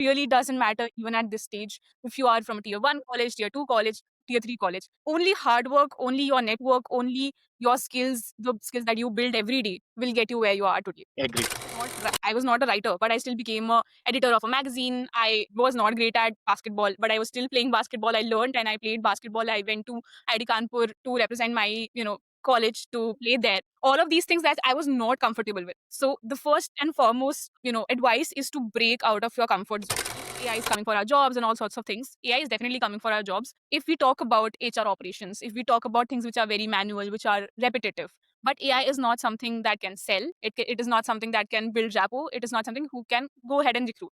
really doesn't matter even at this stage if you are from a tier 1 college, tier 2 college, tier 3 college. Only hard work, only your network, only your skills, the skills that you build every day will get you where you are today. Agree. I was not a writer, but I still became a editor of a magazine. I was not great at basketball, but I was still playing basketball. I learned and I played basketball. I went to IIT Kanpur to represent my, college to play there. All of these things that I was not comfortable with. So the first and foremost, advice is to break out of your comfort zone. AI is coming for our jobs and all sorts of things. AI is definitely coming for our jobs. If we talk about HR operations, if we talk about things which are very manual, which are repetitive, but AI is not something that can sell. It is not something that can build rapport. It is not something who can go ahead and recruit.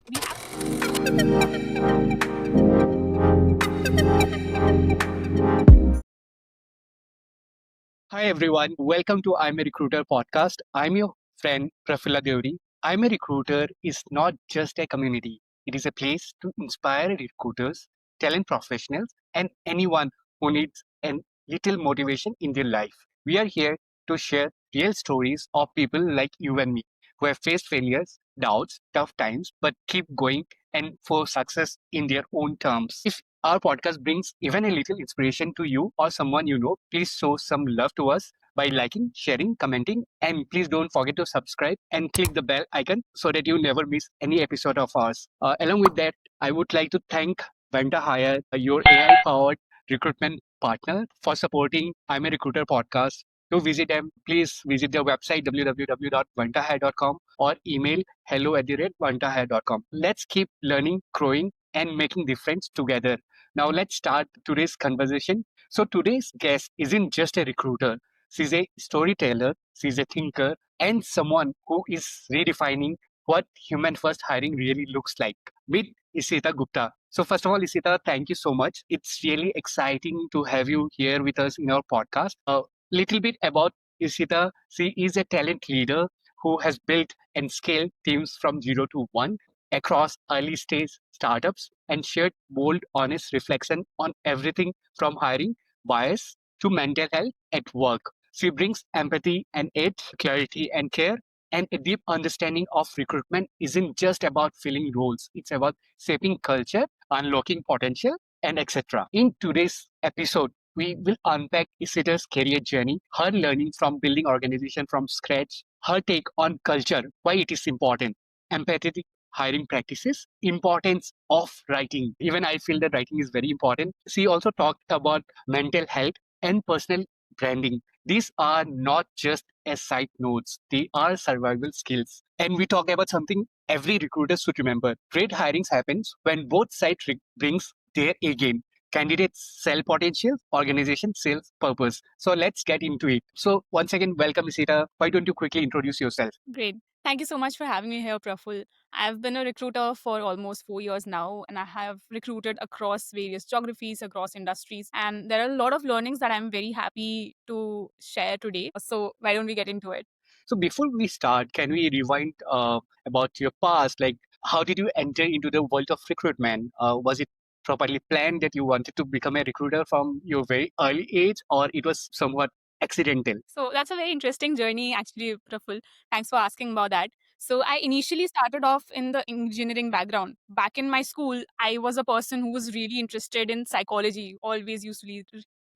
Hi everyone, welcome to I'm a Recruiter podcast. I'm your friend Prafula Deori. I'm a Recruiter is not just a community. It is a place to inspire recruiters, talent professionals, and anyone who needs a little motivation in their life. We are here to share real stories of people like you and me who have faced failures, doubts, tough times, but keep going and for success in their own terms. If our podcast brings even a little inspiration to you or someone you know, please show some love to us by liking, sharing, commenting, and please don't forget to subscribe and click the bell icon so that you never miss any episode of ours. Along with that, I would like to thank Vanta Hire, your AI-powered recruitment partner, for supporting I'm a Recruiter podcast. To visit them, please visit their website www.vantahire.com or email hello@vantahire.com. Let's keep learning, growing, and making difference together. Now let's start today's conversation. So today's guest isn't just a recruiter. She's a storyteller, she's a thinker, and someone who is redefining what human first hiring really looks like. Meet Ishita Gupta. So first of all, Ishita, thank you so much. It's really exciting to have you here with us in our podcast. A little bit about Ishita. She is a talent leader who has built and scaled teams from 0 to 1 across early stage startups and shared bold, honest reflection on everything from hiring bias to mental health at work. She brings empathy and aid, clarity and care, and a deep understanding of recruitment isn't just about filling roles, it's about shaping culture, unlocking potential, and etc. In today's episode, we will unpack Isita's career journey, her learning from building organization from scratch, her take on culture, why it is important, empathy hiring practices, importance of writing. Even I feel that writing is very important. She also talked about mental health and personal branding. These are not just as side notes, they are survival skills. And we talk about something every recruiter should remember. Great hirings happens when both sides brings their A game. Candidates sell potential, organization sells purpose. So let's get into it. So once again, welcome Isita. Why don't you quickly introduce yourself? Great. Thank you so much for having me here, Praful. I've been a recruiter for almost 4 years now, and I have recruited across various geographies, across industries, and there are a lot of learnings that I'm very happy to share today. So, why don't we get into it? So before we start, can we rewind about your past? Like, how did you enter into the world of recruitment? Was it properly planned that you wanted to become a recruiter from your very early age, or it was somewhat accidental? So that's a very interesting journey, actually, Praful. Thanks for asking about that. So I initially started off in the engineering background. Back in my school, I was a person who was really interested in psychology. Always used to read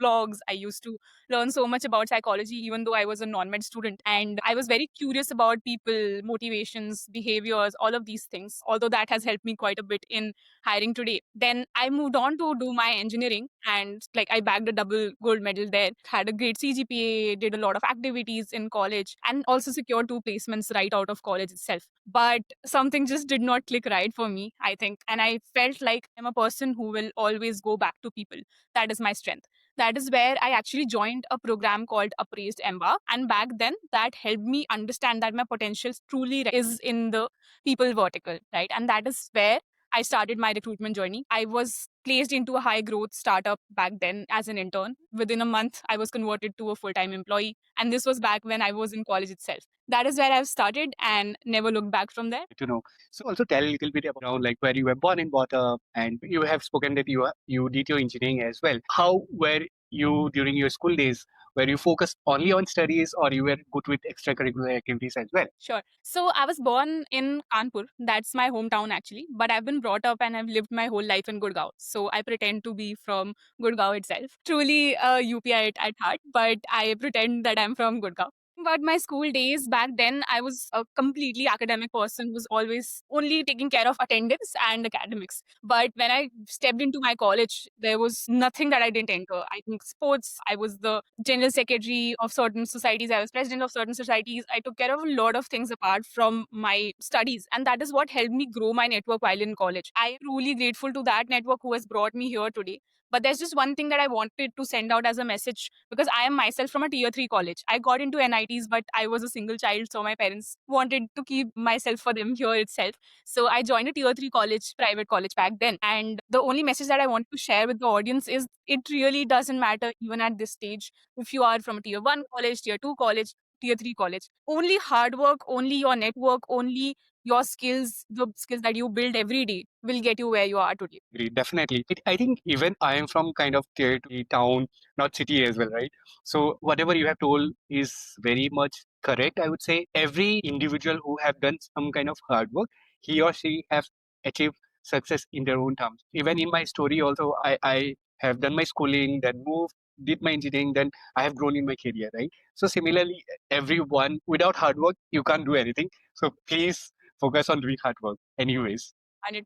blogs. I used to learn so much about psychology, even though I was a non-med student. And I was very curious about people, motivations, behaviors, all of these things. Although that has helped me quite a bit in hiring today. Then I moved on to do my engineering and like I bagged a double gold medal there, had a great CGPA, did a lot of activities in college and also secured 2 placements right out of college itself. But something just did not click right for me, I think. And I felt like I'm a person who will always go back to people. That is my strength. That is where I actually joined a program called Appraised EMBA. And back then, that helped me understand that my potential truly is in the people vertical, right? And that is where I started my recruitment journey. I was placed into a high growth startup back then as an intern. Within a month, I was converted to a full time employee. And this was back when I was in college itself. That is where I've started and never looked back from there. To know. So also tell a little bit about like where you were born and brought up, and you have spoken that you did your engineering as well. How were you during your school days? where you focus only on studies or you were good with extracurricular activities as well? Sure. So I was born in Kanpur. That's my hometown actually. But I've been brought up and I've lived my whole life in Gurgaon. So I pretend to be from Gurgaon itself. Truly a UPI at heart, but I pretend that I'm from Gurgaon. But my school days back then, I was a completely academic person who was always only taking care of attendance and academics. But when I stepped into my college, there was nothing that I didn't enter. I think sports, I was the general secretary of certain societies, I was president of certain societies. I took care of a lot of things apart from my studies. And that is what helped me grow my network while in college. I am truly grateful to that network who has brought me here today. But there's just one thing that I wanted to send out as a message because I am myself from a tier 3 college. I got into NITs, but I was a single child, so my parents wanted to keep myself for them here itself. So I joined a tier 3 college, private college back then. And the only message that I want to share with the audience is it really doesn't matter, even at this stage, if you are from a tier 1 college, tier 2 college, tier 3 college. Only hard work, only your network, only your skills, the skills that you build every day will get you where you are today. Agree, definitely. I think even I am from kind of tier two town, not city as well, right? So whatever you have told is very much correct. I would say every individual who have done some kind of hard work, he or she have achieved success in their own terms. Even in my story also, I have done my schooling, then moved, did my engineering, then I have grown in my career, right? So similarly, everyone without hard work, you can't do anything. So please focus on doing hard work. Anyways, 100%.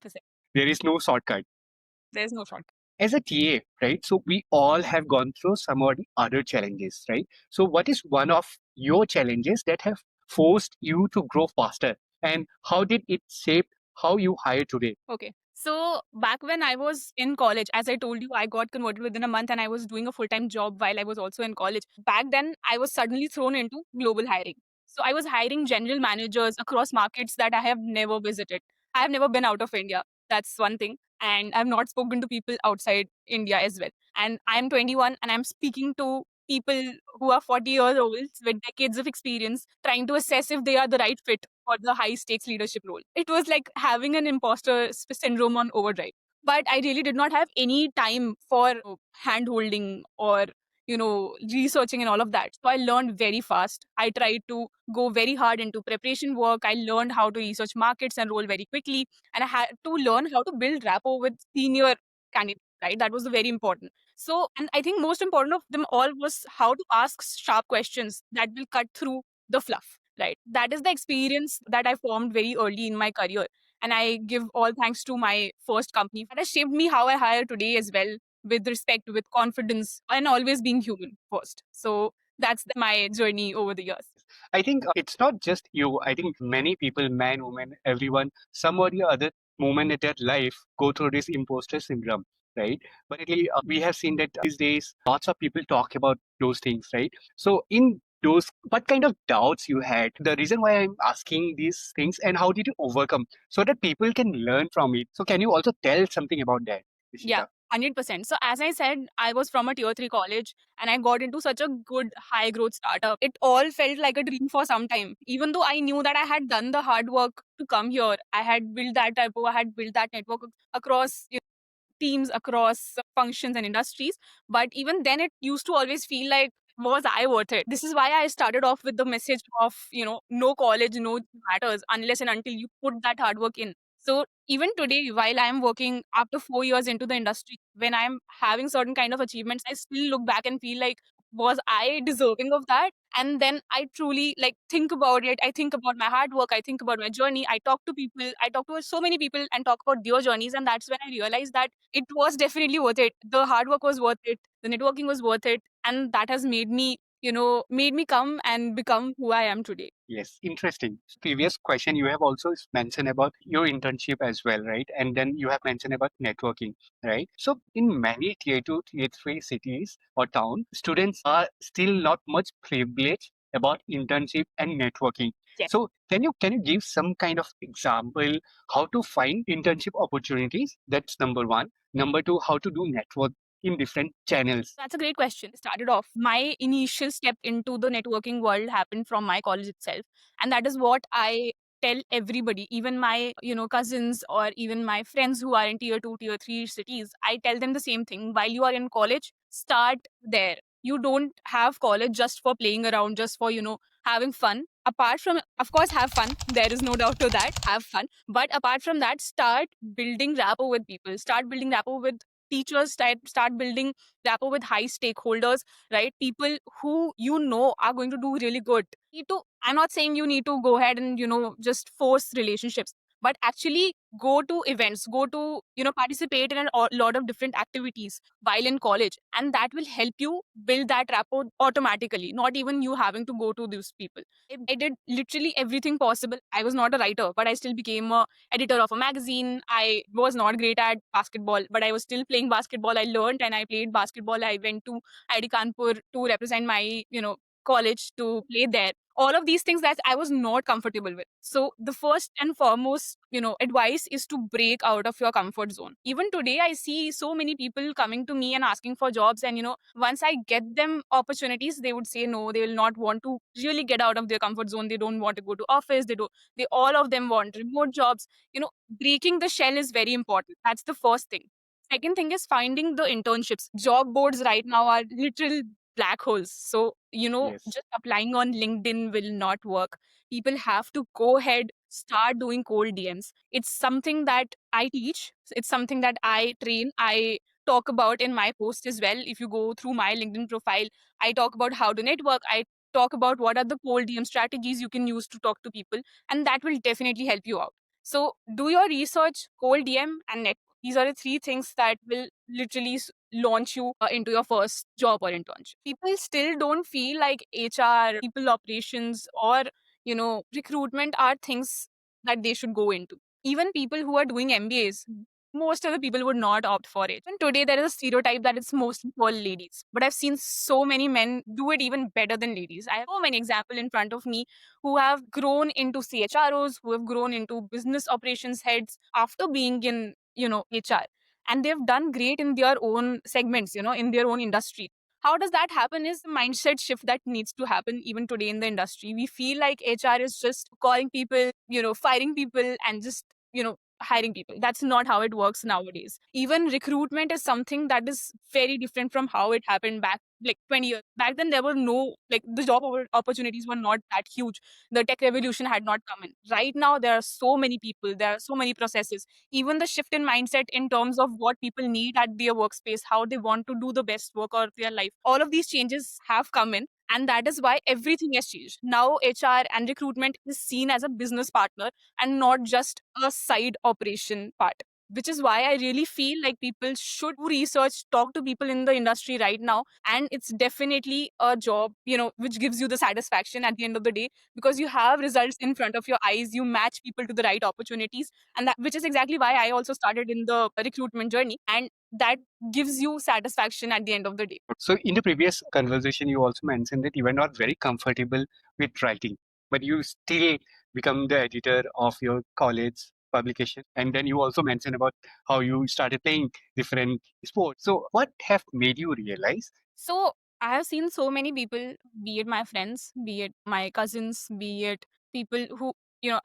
there is no shortcut There's no short. as a TA, right? So we all have gone through some or the other challenges, right? So what is one of your challenges that have forced you to grow faster, and how did it shape how you hire today? Okay. So back when I was in college, as I told you, I got converted within a month and I was doing a full time job while I was also in college. Back then, I was suddenly thrown into global hiring. So I was hiring general managers across markets that I have never visited. I have never been out of India. That's one thing. And I've not spoken to people outside India as well. And I'm 21 and I'm speaking to people who are 40 years old with decades of experience, trying to assess if they are the right fit for the high stakes leadership role. It was like having an imposter syndrome on overdrive. But I really did not have any time for hand holding or researching and all of that. So I learned very fast. I tried to go very hard into preparation work. I learned how to research markets and role very quickly. And I had to learn how to build rapport with senior candidates, right? That was very important. So, and I think most important of them all was how to ask sharp questions that will cut through the fluff, right? That is the experience that I formed very early in my career. And I give all thanks to my first company that has shaped me how I hire today as well, with respect, with confidence, and always being human first. So that's my journey over the years. I think it's not just you. I think many people, man, woman, everyone, some or the other moment in their life go through this imposter syndrome, right? But we have seen that these days, lots of people talk about those things, right? So in those, what kind of doubts you had? The reason why I'm asking these things and how did you overcome so that people can learn from it? So can you also tell something about that, Yeah, Ishita? 100%. So, as I said, I was from a tier 3 college and I got into such a good high growth startup. It all felt like a dream for some time. Even though I knew that I had done the hard work to come here, I had built that type I had built that network across teams, across functions and industries. But even then, it used to always feel like, was I worth it? This is why I started off with the message of, no college, no matters unless and until you put that hard work in. So even today, while I am working after 4 years into the industry, when I'm having certain kind of achievements, I still look back and feel like, was I deserving of that? And then I truly like think about it. I think about my hard work. I think about my journey. I talk to people. I talk to so many people and talk about their journeys. And that's when I realized that it was definitely worth it. The hard work was worth it. The networking was worth it. And that has made me come and become who I am today. Yes, interesting. Previous question, you have also mentioned about your internship as well, right? And then you have mentioned about networking, right? So in many tier two, tier three cities or town, students are still not much privileged about internship and networking. Yes. So can you give some kind of example how to find internship opportunities? That's number one. Number two, how to do network in different channels. That's a great question. Started off, my initial step into the networking world happened from my college itself. And that is what I tell everybody, even my, cousins or even my friends who are in tier 2, tier 3 cities. I tell them the same thing. While you are in college, start there. You don't have college just for playing around, just for, having fun. Apart from, of course, have fun. There is no doubt to that. Have fun. But apart from that, start building rapport with people. Start building rapport with teachers. Start building rapport with high stakeholders, right? People who are going to do really good. I'm not saying you need to go ahead and, just force relationships, but actually go to events, go to, participate in a lot of different activities while in college. And that will help you build that rapport automatically, not even you having to go to these people. I did literally everything possible. I was not a writer, but I still became a editor of a magazine. I was not great at basketball, but I was still playing basketball. I learned and I played basketball. I went to IIT Kanpur to represent my, college, to play there. All of these things that I was not comfortable with. So the first and foremost, advice is to break out of your comfort zone. Even today, I see so many people coming to me and asking for jobs. And, once I get them opportunities, they would say no, they will not want to really get out of their comfort zone. They don't want to go to office. They all of them want remote jobs. Breaking the shell is very important. That's the first thing. Second thing is finding the internships. Job boards right now are literal black holes. So, Yes. just applying on LinkedIn will not work. People have to go ahead, start doing cold DMs. It's something that I teach, it's something that I train. I talk about in my post as well. If you go through my LinkedIn profile, I talk about how to network. I talk about what are the cold DM strategies you can use to talk to people, and that will definitely help you out. So, do your research, cold DM, and network. These are the three things that will literally launch you into your first job or internship. People still don't feel like HR, people operations, or recruitment are things that they should go into. Even people who are doing MBAs, most of the people would not opt for it. And today there is a stereotype that it's mostly for ladies. But I've seen so many men do it even better than ladies. I have so many examples in front of me who have grown into CHROs, who have grown into business operations heads after being in, HR. And they've done great in their own segments, in their own industry. How does that happen is the mindset shift that needs to happen even today in the industry. We feel like HR is just calling people, firing people and just, hiring people. That's not how it works nowadays. Even recruitment is something that is very different from how it happened back like 20 years. Back then, there were no, like, the job opportunities were not that huge. The tech revolution had not come in. Right now, there are so many people, there are so many processes. Even the shift in mindset in terms of what people need at their workspace, how they want to do the best work of their life, all of these changes have come in. And that is why everything has changed. Now, HR and recruitment is seen as a business partner and not just a side operation part. Which is why I really feel like people should do research, talk to people in the industry right now. And it's definitely a job, which gives you the satisfaction at the end of the day, because you have results in front of your eyes. You match people to the right opportunities. And that, which is exactly why I also started in the recruitment journey. And that gives you satisfaction at the end of the day. So in the previous conversation, you also mentioned that you were not very comfortable with writing, but you still become the editor of your college publication. And then you also mentioned about how you started playing different sports. So what have made you realize? So I have seen so many people, be it my friends, be it my cousins, be it people who,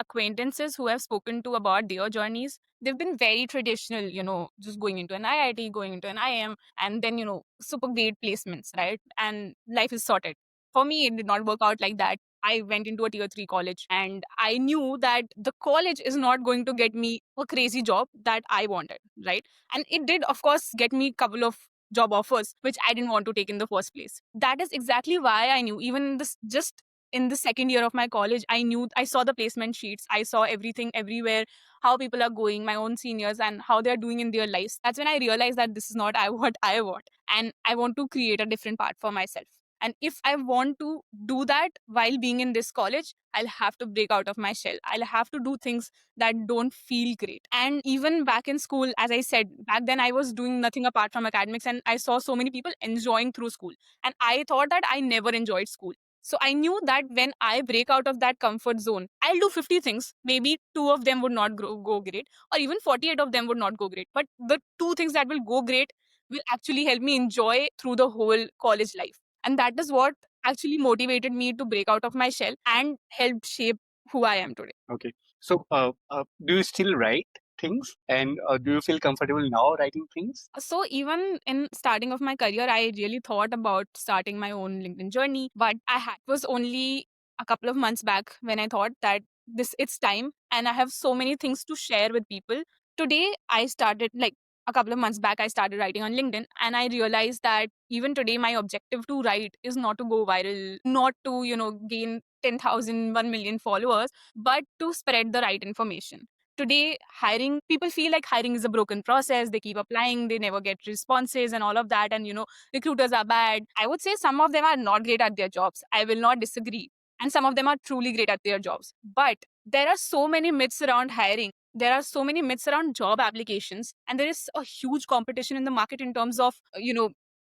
acquaintances who have spoken to about their journeys. They've been very traditional, just going into an IIT, going into an IM, and then, super great placements, right? And life is sorted. For me, it did not work out like that. I went into a tier 3 college and I knew that the college is not going to get me a crazy job that I wanted, right? And it did, of course, get me a couple of job offers, which I didn't want to take in the first place. That is exactly why I knew, even in this, just in the second year of my college, I knew, I saw the placement sheets, I saw everything everywhere, how people are going, my own seniors, and how they're doing in their lives. That's when I realized that this is not what I want. And I want to create a different path for myself. And if I want to do that while being in this college, I'll have to break out of my shell. I'll have to do things that don't feel great. And even back in school, as I said, back then I was doing nothing apart from academics, and I saw so many people enjoying through school. And I thought that I never enjoyed school. So I knew that when I break out of that comfort zone, I'll do 50 things. Maybe two of them would not go great, or even 48 of them would not go great. But the two things that will go great will actually help me enjoy through the whole college life. And that is what actually motivated me to break out of my shell and helped shape who I am today. Okay. So do you still write? things? And do you feel comfortable now writing things? So even in starting of my career, I really thought about starting my own LinkedIn journey, but it was only a couple of months back when I thought that this it's time and I have so many things to share with people. Today I started like a couple of months back I started writing on LinkedIn and I realized that even today my objective to write is not to go viral, not to, gain 10,000, 1 million followers, but to spread the right information. Today hiring people feel like hiring is a broken process, they keep applying, they never get responses and all of that, and recruiters are bad. I would say some of them are not great at their jobs, I will not disagree, and some of them are truly great at their jobs, but there are so many myths around hiring, there are so many myths around job applications, and there is a huge competition in the market in terms of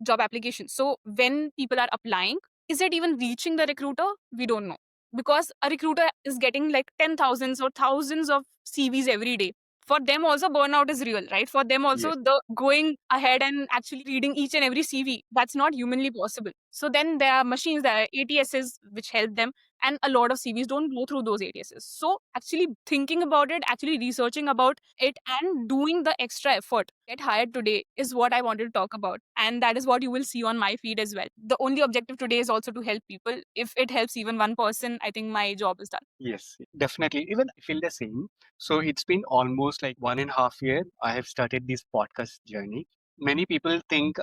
job applications. So when people are applying, is it even reaching the recruiter? We don't know, because a recruiter is getting like 10,000s or thousands of CVs every day. For them also burnout is real, right? For them also Yes. the going ahead and actually reading each and every CV, that's not humanly possible. So then there are machines, there are ATSs which help them, and a lot of CVs don't go through those ATSs. So actually thinking about it, actually researching about it and doing the extra effort get hired today is what I wanted to talk about, and that is what you will see on my feed as well. The only objective today is also to help people. If it helps even one person, I think my job is done. Yes, definitely. Even I feel the same. So it's been almost like 1.5 year. I have started this podcast journey. Many people think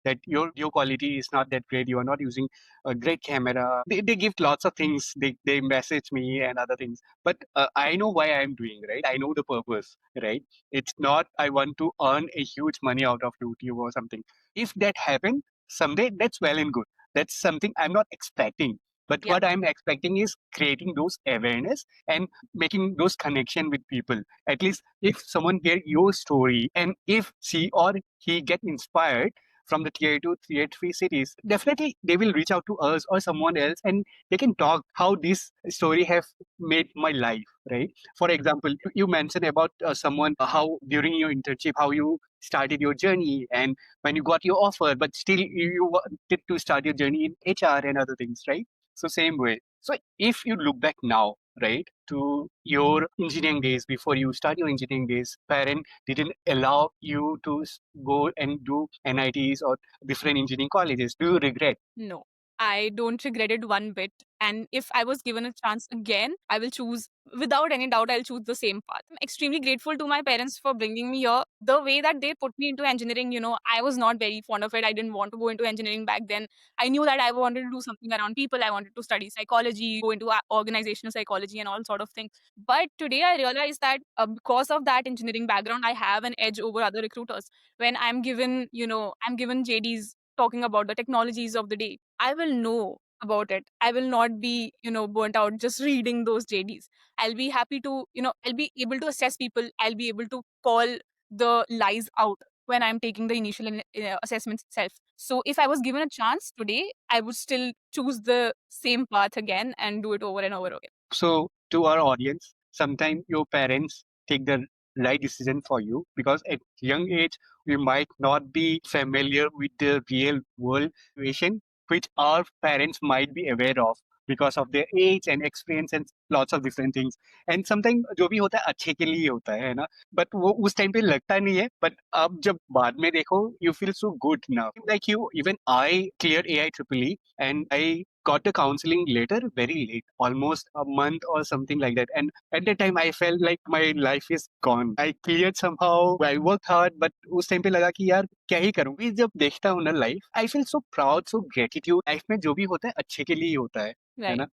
that your quality is not that great. You are not using a great camera. They give lots of things. They message me and other things. But I know why I'm doing, right. I know the purpose, right. It's not I want to earn a huge money out of YouTube or something. If that happened someday, that's well and good. That's something I'm not expecting, but Yeah. what I'm expecting is creating those awareness and making those connection with people. At least if someone hear your story and if she or he get inspired from the tier 2, tier 3 cities, definitely they will reach out to us or someone else and they can talk how this story have made my life, right? For example, you mentioned about someone, how during your internship, how you started your journey and when you got your offer, but still you wanted to start your journey in HR and other things, right? So same way. So if you look back now, right, to your engineering days before you start your engineering days, parent didn't allow you to go and do NITs or different engineering colleges. Do you regret? No, I don't regret it one bit. And if I was given a chance again, I will choose, without any doubt, I'll choose the same path. I'm extremely grateful to my parents for bringing me here. The way that they put me into engineering, I was not very fond of it. I didn't want to go into engineering back then. I knew that I wanted to do something around people. I wanted to study psychology, go into organizational psychology and all sort of things. But today I realized that because of that engineering background, I have an edge over other recruiters. When I'm given JDs talking about the technologies of the day, I will know about it. I will not be, burnt out just reading those JDs. I'll be happy to, I'll be able to assess people. I'll be able to call the lies out when I'm taking the initial assessments itself. So if I was given a chance today, I would still choose the same path again and do it over and over again. So, to our audience, sometimes your parents take the right decision for you because at young age we might not be familiar with the real world situation which our parents might be aware of because of their age and experience and lots of different things. And sometimes जो भी होता है अच्छे के लिए होता है ना, but वो उस टाइम पे लगता नहीं है, but अब जब बाद में देखो you feel so good now. Like you, even I cleared AI triple E and I got the counseling later, very late, almost a month or something like that. And at that time, I felt like my life is gone. I cleared somehow. I worked hard, but उस time पे लगा कि यार क्या ही करूँ. फिर जब देखता हूँ ना life, I feel so proud, so gratitude. Life में जो भी होता है अच्छे के लिए ही होता है Right. ना.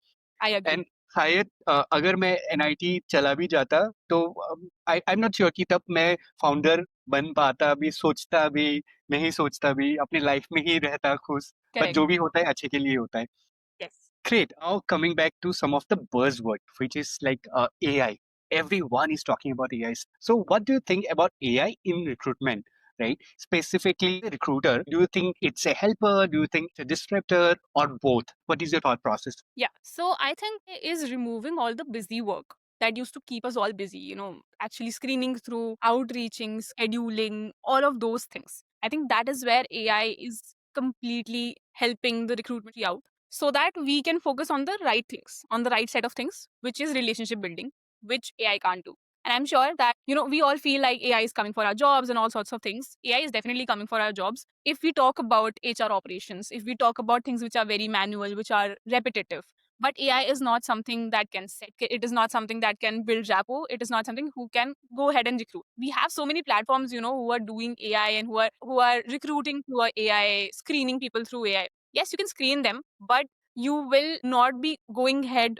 I agree. एंड शायद अगर मैं एनआईटी चला भी जाता तो आई एम नॉट श्योर कि तब मैं फाउंडर बन पाता भी, सोचता भी नहीं सोचता भी, अपनी लाइफ में ही रहता खुश. But Correct. जो भी होता है अच्छे के लिए होता है. Yes. Great. Now coming back to some of the buzzword, which is like AI. Everyone is talking about AI. So what do you think about AI in recruitment? Right? Specifically, recruiter. Do you think it's a helper? Do you think it's a disruptor, or both? What is your thought process? Yeah. So I think it is removing all the busy work that used to keep us all busy, actually screening through, outreaching, scheduling, all of those things. I think that is where AI is completely helping the recruitment out so that we can focus on the right things, on the right set of things, which is relationship building, which AI can't do. And I'm sure that, we all feel like AI is coming for our jobs and all sorts of things. AI is definitely coming for our jobs. If we talk about HR operations, if we talk about things which are very manual, which are repetitive, but AI is not something that can set, it is not something that can build rapport. It is not something who can go ahead and recruit. We have so many platforms, who are doing AI and who are recruiting through a AI, screening people through AI. Yes, you can screen them, but you will not be going ahead,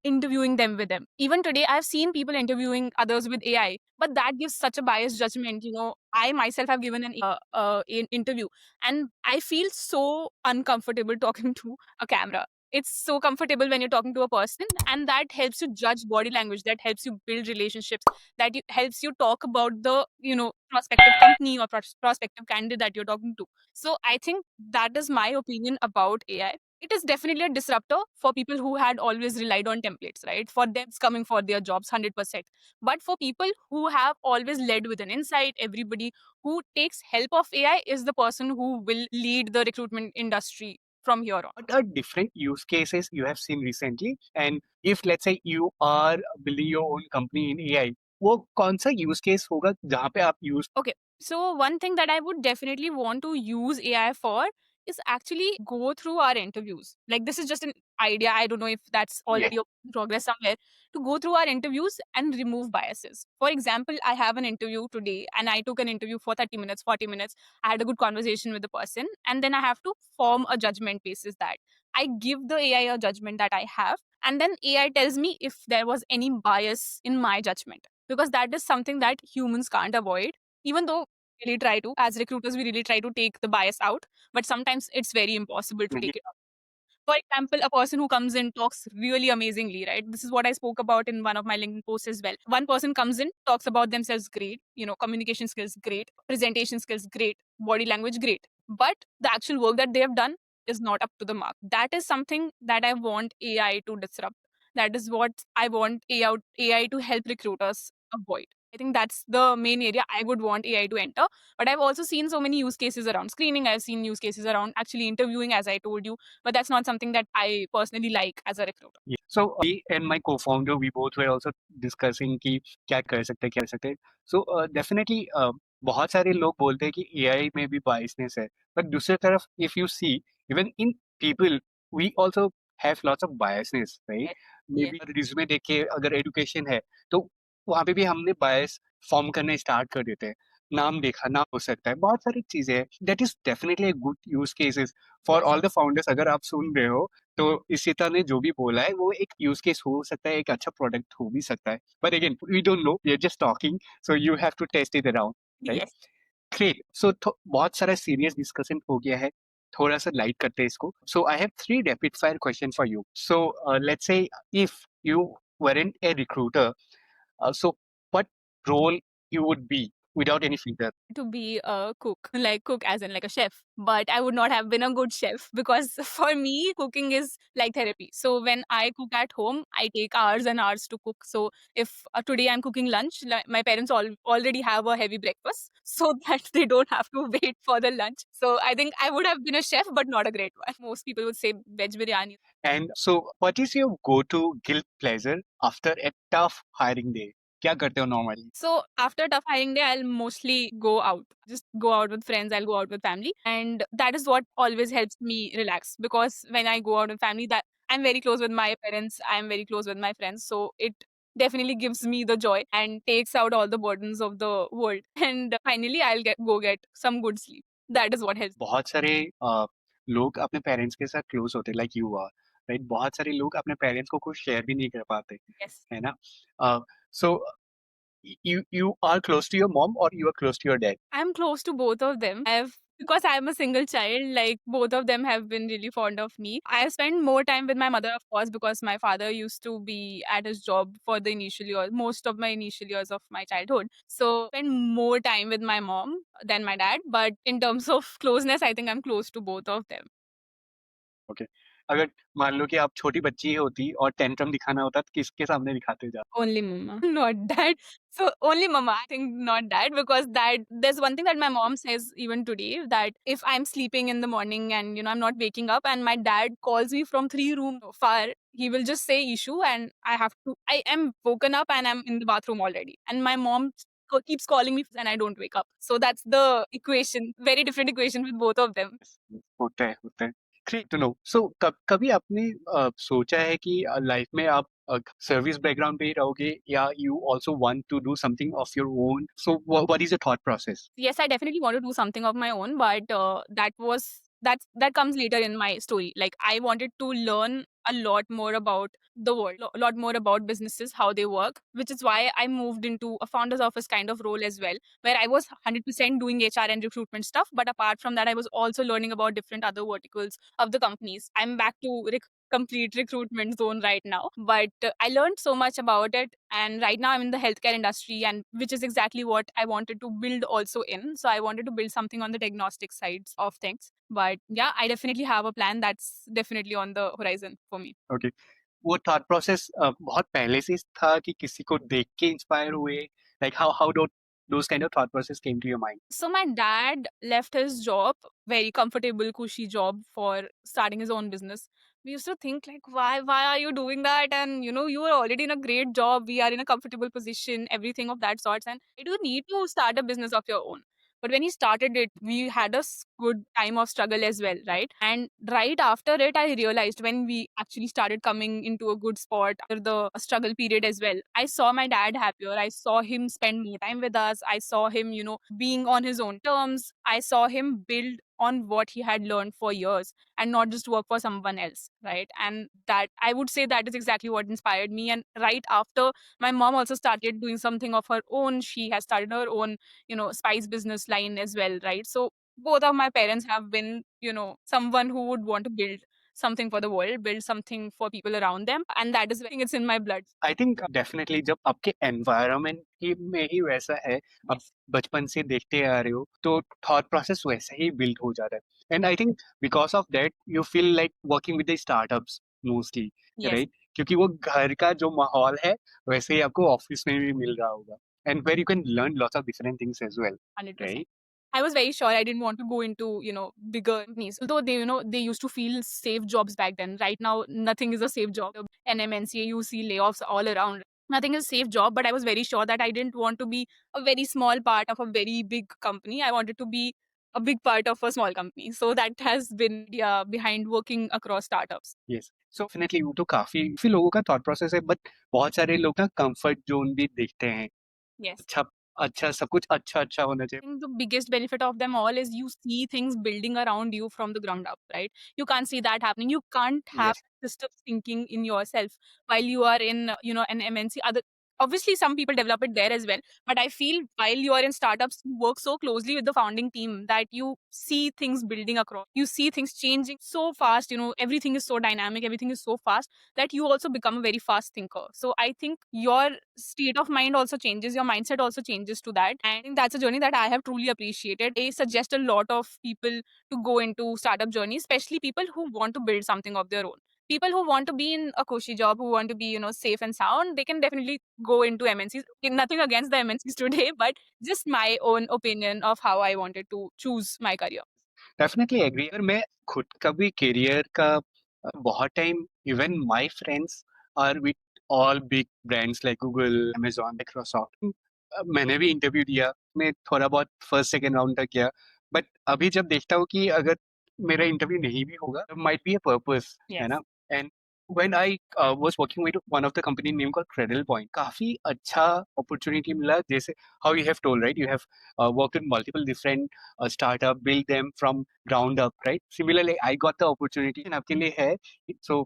interviewing them with them. Even today, I've seen people interviewing others with AI, but that gives such a biased judgment. I myself have given an interview, and I feel so uncomfortable talking to a camera. It's so comfortable when you're talking to a person, and that helps you judge body language, that helps you build relationships, helps you talk about the, prospective company or prospective candidate that you're talking to. So I think that is my opinion about AI. It is definitely a disruptor for people who had always relied on templates, right? For them, it's coming for their jobs 100%. But for people who have always led with an insight, everybody who takes help of AI is the person who will lead the recruitment industry from here on. What are different use cases you have seen recently? And if let's say you are building your own company in AI, वो कौन सा use case होगा जहाँ पे आप use Okay. So one thing that I would definitely want to use AI for is actually go through our interviews. Like, this is just an idea. I don't know if that's yeah, already in progress somewhere, to go through our interviews and remove biases. For example, I have an interview today and I took an interview for 30 minutes, 40 minutes. I had a good conversation with the person, and then I have to form a judgment basis that I give the AI a judgment that I have, and then AI tells me if there was any bias in my judgment, because that is something that humans can't avoid. Even though we really try to, as recruiters, we really try to take the bias out, but sometimes it's very impossible to नहीं take it out. For example, a person who comes in talks really amazingly, right? This is what I spoke about in one of my LinkedIn posts as well. One person comes in, talks about themselves great, communication skills great, presentation skills great, body language great. But the actual work that they have done is not up to the mark. That is something that I want AI to disrupt. That is what I want AI to help recruiters avoid. I think that's the main area I would want AI to enter. But I've also seen so many use cases around screening. I've seen use cases around actually interviewing, as I told you, but that's not something that I personally like as a recruiter. yeah. So me and my co-founder, we both were also discussing कि क्या कर सकते हैं, क्या कर सकते हैं. So definitely बहुत सारे लोग बोलते हैं कि AI में भी biasness है. But दूसरी तरफ, if you see, even in people, we also have lots of biasness, right? Yes. Yes. Maybe resume देख के अगर एजुकेशन है, तो वहाँ पे भी हमने बायस फॉर्म करना स्टार्ट कर देते हैं. नाम देखा, नाम हो सकता है, बहुत सारी चीजें हैं. That is definitely good use cases for Yes. All the founders. अगर आप सुन रहे हो, तो इशिता ने जो भी बोला है वो एक यूज केस हो सकता है, एक अच्छा प्रोडक्ट हो भी सकता है. But again we don't know, we are just talking, so you have to test it around, right? Yes. Great. So बहुत सारा सीरियस डिस्कशन हो गया है, थोड़ा सा लाइट करते हैं इसको. So I have 3 rapid fire question for you. So let's say if you weren't a recruiter, so what role you would be without any filter? To be a cook, like cook as in like a chef. But I would not have been a good chef because for me, cooking is like therapy. So when I cook at home, I take hours and hours to cook. So if today I'm cooking lunch, like my parents already have a heavy breakfast so that they don't have to wait for the lunch. So I think I would have been a chef, but not a great one. Most people would say veg biryani. And so, what is your go-to guilt pleasure after a tough hiring day? क्या करते हो normally? So after tough hiring day, I'll mostly go out. Just go out with friends, I'll go out with family. And that is what always helps me relax, because when I go out with family, that I'm very close with my parents, I'm very close with my friends. So it definitely gives me the joy and takes out all the burdens of the world. And finally I'll get some good sleep. That is what helps. बहुत सारे लोग अपने parents के साथ close होते हैं, like you are, right? बहुत सारे लोग अपने पेरेंट्स को कुछ शेयर भी नहीं कर पाते, Yes. है ना? सो you are close to your mom or you are close to your dad? I'm close to both of them. Because I'm a single child, like both of them have been really fond of me. I have spent more time with my mother, of course, because my father used to be at his job for the initial years, most of my initial years of my childhood. So spend more time with my mom than my dad. But in terms of closeness, I think I'm close to both of them. Okay. अगर मान लो कि आप छोटी बच्ची होती और tantrum दिखाना होता तो किसके सामने दिखाते जा? Only mama, not dad. So only mama, I think not dad, because that there's one thing that my mom says even today, that if I'm sleeping in the morning and I'm not waking up and my dad calls me from 3 rooms far, he will just say issue and I am woken up and I'm in the bathroom already. And my mom keeps calling me and I don't wake up. So that's the equation, very different equation with both of them. होता है, होता है। Great to know. सो कभी आपने सोचा है कि life में आप सर्विस बैकग्राउंड पे ही रहोगे या you also want to do something of your own? So what is your thought process? Yes, I definitely want to do something of my own, but that comes later in my story. Like I wanted to learn a lot more about the world, a lot more about businesses, how they work, which is why I moved into a founder's office kind of role as well, where I was 100% doing HR and recruitment stuff. But apart from that, I was also learning about different other verticals of the companies. I'm back to complete recruitment zone right now, but I learned so much about it, and right now I'm in the healthcare industry, and which is exactly what I wanted to build also in. So I wanted to build something on the diagnostic sides of things, but yeah, I definitely have a plan that's definitely on the horizon for me. Okay. वो thought process बहुत पहले से था कि किसी को देख के इंस्पायर हुए? Like how how do those kind of thought process came to your mind? So my dad left his job, very comfortable, cushy job, for starting his own business. We used to think like, why are you doing that? And you are already in a great job. We are in a comfortable position, everything of that sorts. And you do need to start a business of your own. But when he started it, we had a good time of struggle as well, right? And right after it, I realized when we actually started coming into a good spot after the struggle period as well, I saw my dad happier. I saw him spend more time with us. I saw him, being on his own terms. I saw him build on what he had learned for years and not just work for someone else, right? And that, I would say, that is exactly what inspired me. And right after, my mom also started doing something of her own. She has started her own, spice business line as well, right? So both of my parents have been, someone who would want to build something for the world, build something for people around them. And that is, I think it's in my blood. I think definitely जब आपके environment ही में ही वैसा है, आप Yes. बचपन से देखते आ रहे हो, तो थॉट प्रोसेस वैसे ही बिल्ड हो जाता है। And I think because of that you feel like working with the startups mostly, Yes. Right? क्योंकि वो घर का जो माहौल है, वैसे ही आपको ऑफिस में भी मिल रहा होगा and where you can learn lots of different things as well, 100%. Right? I was very sure I didn't want to go into, bigger companies. Although they used to feel safe jobs back then. Right now, nothing is a safe job. NMNCA, you see layoffs all around. Nothing is a safe job, but I was very sure that I didn't want to be a very small part of a very big company. I wanted to be a big part of a small company. So that has been the behind working across startups. Yes, so definitely वो तो काफ़ी लोगों का thought process है, but बहुत सारे लोग ना कम्फर्ट ज़ोन भी देखते हैं। Yes. अच्छा अच्छा सब कुछ अच्छा-अच्छा होना चाहिए। Think the biggest benefit of them all is you see things building around you from the ground up, right? You can't see that happening. You can't have yes, systems thinking in yourself while you are in, an MNC. Other Obviously, some people develop it there as well, but I feel while you are in startups, you work so closely with the founding team that you see things building across. You see things changing so fast. Everything is so dynamic. Everything is so fast that you also become a very fast thinker. So I think your state of mind also changes, your mindset also changes to that. And I think that's a journey that I have truly appreciated. I suggest a lot of people to go into startup journeys, especially people who want to build something of their own. People who want to be in a cushy job, who want to be, safe and sound, they can definitely go into MNCs. Nothing against the MNCs today, but just my own opinion of how I wanted to choose my career. Definitely agree. अगर मैं खुद का भी career का बहुत time even my friends are with all big brands like Google, Amazon, Microsoft. मैंने भी interview दिया, मैं थोड़ा बहुत फर्स्ट सेकंड राउंड तक गया, बट अभी जब देखता हूँ कि अगर मेरा इंटरव्यू नहीं भी होगा, माइट बी अ पर्पस, है Yes. ना? And when I was working with one of the company name called cradle point, काफ़ी अच्छा अपॉर्चुनिटी मिला। जैसे how you have told, right? You have worked in multiple different startup, build them from ground up, right? Similarly, I got the opportunity and आपके लिए है. So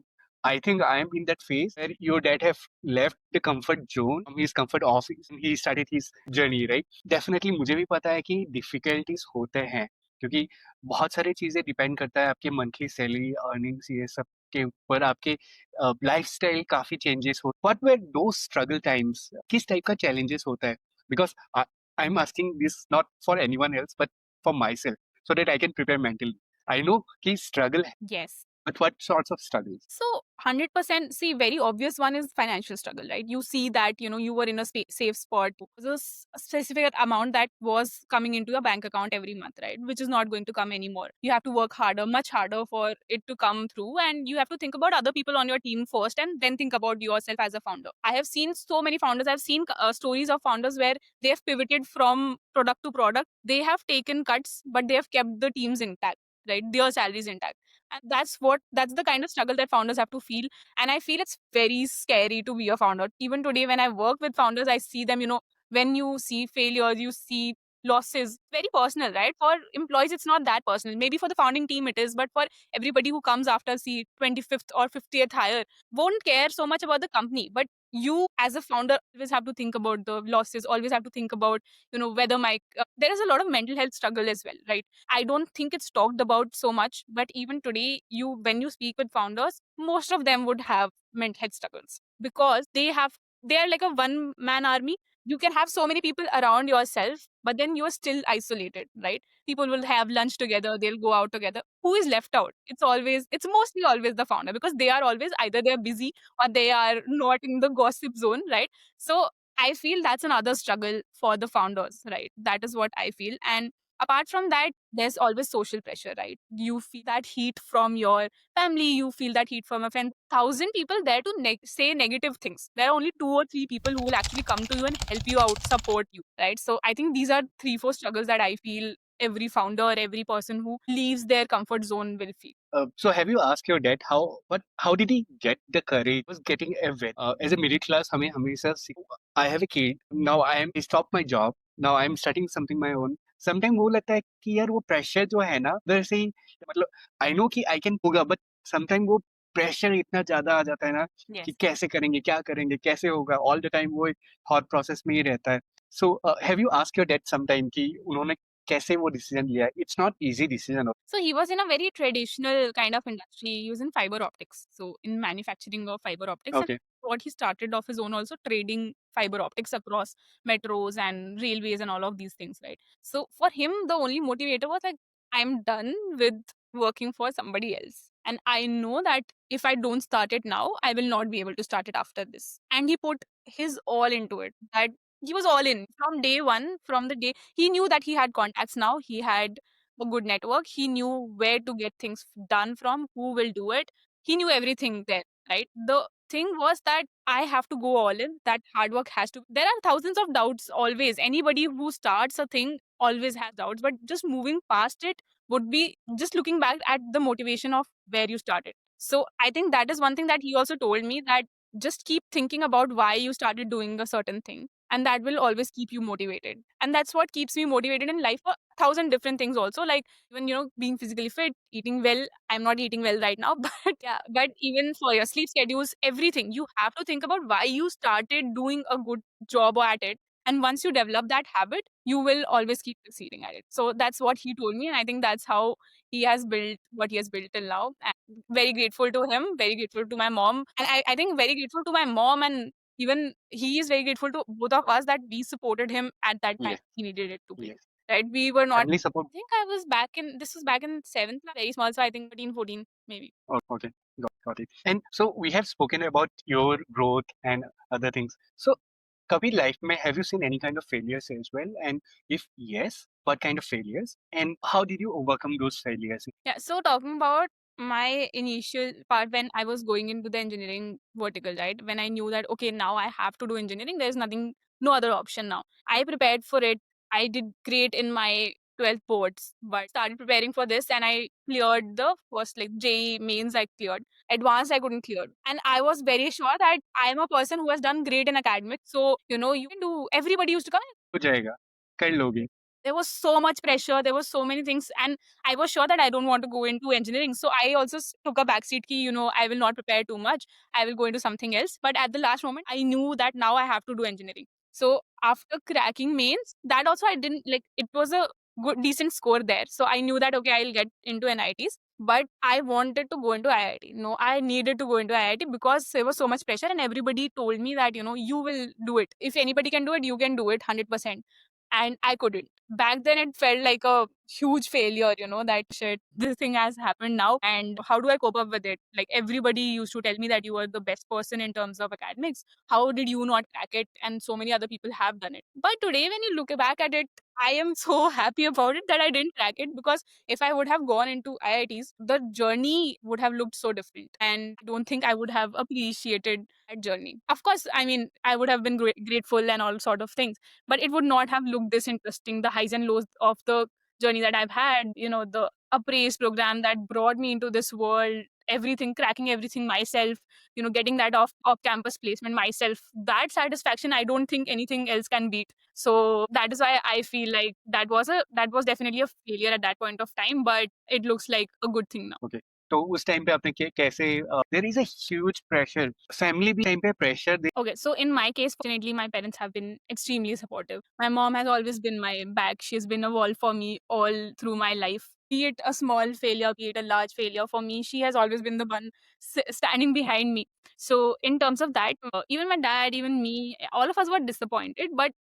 I think I am in that phase where your dad have left the comfort zone from his comfort office and he started his journey, right? Definitely मुझे भी पता है कि difficulties होते हैं क्योंकि बहुत सारी चीजें डिपेंड करता है आपके मंथली सैलरी, अर्निंग्स, ये सब के ऊपर आपके लाइफस्टाइल काफी चेंजेस हो। What were those struggle times? किस टाइप का चैलेंजेस होता है? Because I'm asking this not for anyone else, but for myself, so that I can prepare mentally. I know कि struggle Yes. But what sorts of struggles? So 100%, see, very obvious one is financial struggle, right? You see that, you were in a safe spot. There's a specific amount that was coming into your bank account every month, right? Which is not going to come anymore. You have to work harder, much harder for it to come through. And you have to think about other people on your team first and then think about yourself as a founder. I have seen so many founders. I've seen stories of founders where they have pivoted from product to product. They have taken cuts, but they have kept the teams intact, right? Their salaries intact. And that's the kind of struggle that founders have to feel. And I feel it's very scary to be a founder. Even today, when I work with founders, I see them, when you see failures, you see losses, very personal, right? For employees, it's not that personal. Maybe for the founding team it is, but for everybody who comes after, see, 25th or 50th hire, won't care so much about the company. But you as a founder always have to think about the losses, always have to think about, whether there is a lot of mental health struggle as well, right? I don't think it's talked about so much, but even today, when you speak with founders, most of them would have mental health struggles because they are like a one man army. You can have so many people around yourself, but then you're still isolated, right? People will have lunch together, they'll go out together. Who is left out? It's mostly always the founder because they are always either they're busy or they are not in the gossip zone, right? So I feel that's another struggle for the founders, right? That is what I feel. And apart from that, there's always social pressure, right? You feel that heat from your family, you feel that heat from a friend. 1,000 people there to say negative things. There are only 2 or 3 people who will actually come to you and help you out, support you, right? So I think these are 3, 4 struggles that I feel every founder, every person who leaves their comfort zone will feel. So have you asked your dad how did he get the courage? Was getting a vet as a middle class. हमें हमेशा I have a kid now. I stopped my job. Now I am starting something my own. Sometimes वो लगता है कि यार वो pressure जो है ना वैसे ही मतलब आई नो कि आई कैन होगा बट समटाइम वो प्रेशर इतना ज्यादा आ जाता है ना कि Yes. कैसे करेंगे क्या करेंगे कैसे होगा ऑल द टाइम वो थॉट प्रोसेस में ही रहता है so have you ask your dad sometime कि उन्होंने कैसे वो डिसीजन लिया it's not easy decision So he was in a very traditional kind of industry. He was in fiber optics. So in manufacturing of fiber optics, and okay what he started off his own also trading fiber optics across metros and railways and all of these things, right? So for him, the only motivator was like, I'm done with working for somebody else. And I know that if I don't start it now, I will not be able to start it after this. And he put his all into it. That he was all in from day one, from the day he knew that he had contacts now. He had a good network. He knew where to get things done from, who will do it. He knew everything there, right? The thing was that I have to go all in. That hard work has to. There are thousands of doubts always. Anybody who starts a thing always has doubts, but just moving past it would be just looking back at the motivation of where you started. So I think that is one thing that he also told me, that just keep thinking about why you started doing a certain thing, and that will always keep you motivated. And that's what keeps me motivated in life for 1,000 different things also, like even being physically fit, eating well. I'm not eating well right now, but yeah, but even for your sleep schedules, everything, you have to think about why you started doing a good job at it. And once you develop that habit, you will always keep succeeding at it. So that's what he told me, and I think that's how he has built what he has built till now. And very grateful to him, very grateful to my mom, and I think very grateful to my mom, and even he is very grateful to both of us that we supported him at that time yes he needed it to be. yes Right? We were not. family support I think this was back in seventh class, very small, so I think 13, 14, maybe. oh, okay got it and so we have spoken about your growth and other things so कभी life में have you seen any kind of failures as well and if yes what kind of failures and how did you overcome those failures Yeah, so talking about my initial part when I was going into the engineering vertical, right? When I knew that, okay, now I have to do engineering, there's nothing, no other option now. I prepared for it. I did great in my 12th boards, but started preparing for this and I cleared the first, like JEE mains, I cleared. Advanced, I couldn't clear. And I was very sure that I am a person who has done great in academics. So, you can do, everybody used to come. हो जाएगा कर लोगे There was so much pressure, there was so many things, and I was sure that I don't want to go into engineering. So I also took a backseat key, I will not prepare too much. I will go into something else. But at the last moment, I knew that now I have to do engineering. So after cracking mains, that also I didn't like, it was a good, decent score there. So I knew that, okay, I'll get into NITs. But I wanted to go into IIT. No, I needed to go into IIT because there was so much pressure, and everybody told me that, you will do it. If anybody can do it, you can do it 100%. And I couldn't back then it felt like a huge failure, that shit, this thing has happened now. And how do I cope up with it? Like everybody used to tell me that you were the best person in terms of academics. How did you not crack it? And so many other people have done it. But today, when you look back at it, I am so happy about it that I didn't crack it, because if I would have gone into IITs, the journey would have looked so different. And I don't think I would have appreciated that journey. Of course, I mean, I would have been grateful and all sort of things, but it would not have looked this interesting. The highs and lows of the journey that I've had, the appraise program that brought me into this world, everything, cracking everything myself, getting that off campus placement myself, that satisfaction, I don't think anything else can beat. So that is why I feel like that was definitely a failure at that point of time, but it looks like a good thing now. Okay. तो उस time पे आपने कैसे there is a huge pressure, family भी time पे pressure दे। Okay, so in my case, fortunately, my parents have been extremely supportive. My mom has always been my back. She's been a wall for me all through my life. Be it a small failure, be it a large failure, for me, she has always been the one standing behind me. So, in terms of that, even my dad, even me, all of us were disappointed, but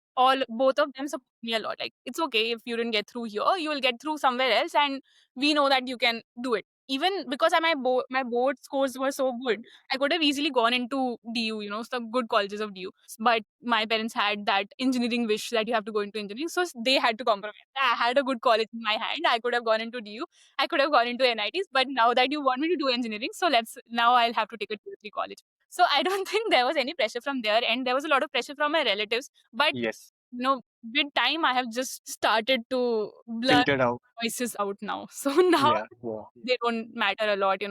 both of them support me a lot. Like, it's okay if you didn't get through here, you will get through somewhere else, and we know that you can do it. Even because my board scores were so good, I could have easily gone into DU, some good colleges of DU. But my parents had that engineering wish that you have to go into engineering. So they had to compromise. I had a good college in my hand. I could have gone into DU. I could have gone into NITs. But now that you want me to do engineering, so now I'll have to take a tier 3 college. So I don't think there was any pressure from there. And there was a lot of pressure from my relatives. But, yes, with time, I have just started to blur filtered out. voices out now. So now या या they don't matter a lot.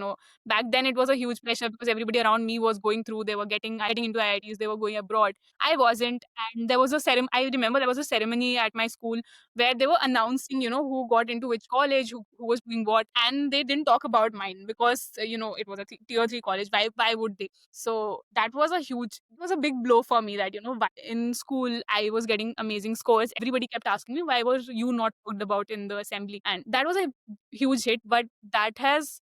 Back then it was a huge pressure because everybody around me was going through, they were getting into IITs, they were going abroad. I wasn't. And there was a ceremony, I remember there was a ceremony at my school where they were announcing, who got into which college, who was doing what, and they didn't talk about mine because it was a tier 3 college. Why would they? So that was it was a big blow for me that, in school I was getting amazing scores. Everybody kept asking me, why was you not talked about in the assembly? And that was a huge hit, but that has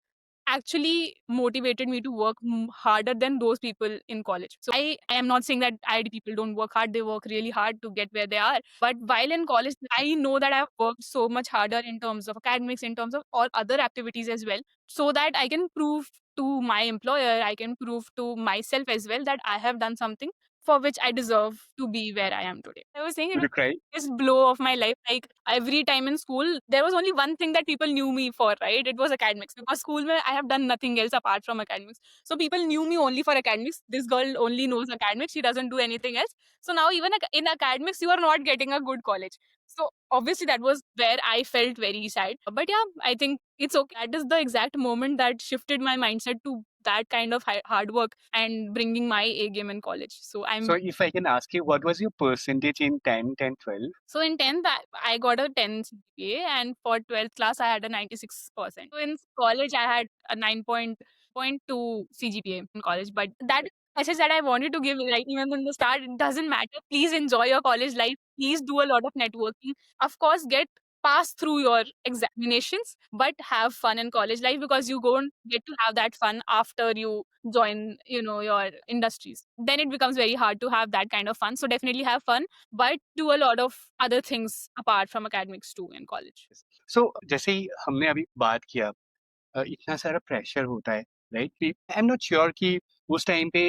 actually motivated me to work harder than those people in college. So I am not saying that IIT people don't work hard. They work really hard to get where they are. But while in college, I know that I've worked so much harder in terms of academics, in terms of all other activities as well, so that I can prove to my employer, I can prove to myself as well that I have done something for which I deserve to be where I am today. I was saying it will was you cry? the biggest blow of my life. Like every time in school, there was only one thing that people knew me for, right? It was academics. Because school, mein, I have done nothing else apart from academics. So people knew me only for academics. This girl only knows academics. She doesn't do anything else. So now even in academics, you are not getting a good college. So obviously that was where I felt very sad. But yeah, I think it's okay. That is the exact moment that shifted my mindset to that kind of hard work and bringing my A game in college. So I'm So if I can ask you, what was your percentage in 10th and 12th? So in 10th, I got a 10 CGPA, and for 12th class, I had a 96%. So in college, I had a 9.2 CGPA in college. But that is the message that I wanted to give, like, even in the start, it doesn't matter. Please enjoy your college life. Please do a lot of networking. Of course, pass through your examinations, but have fun in college life, because you won't get to have that fun after you join, your industries. Then it becomes very hard to have that kind of fun. So definitely have fun, but do a lot of other things apart from academics too in college. सो जैसे ही हमने अभी बात किया, इतना सारा pressure होता है, right? I am not sure कि उस टाइम पे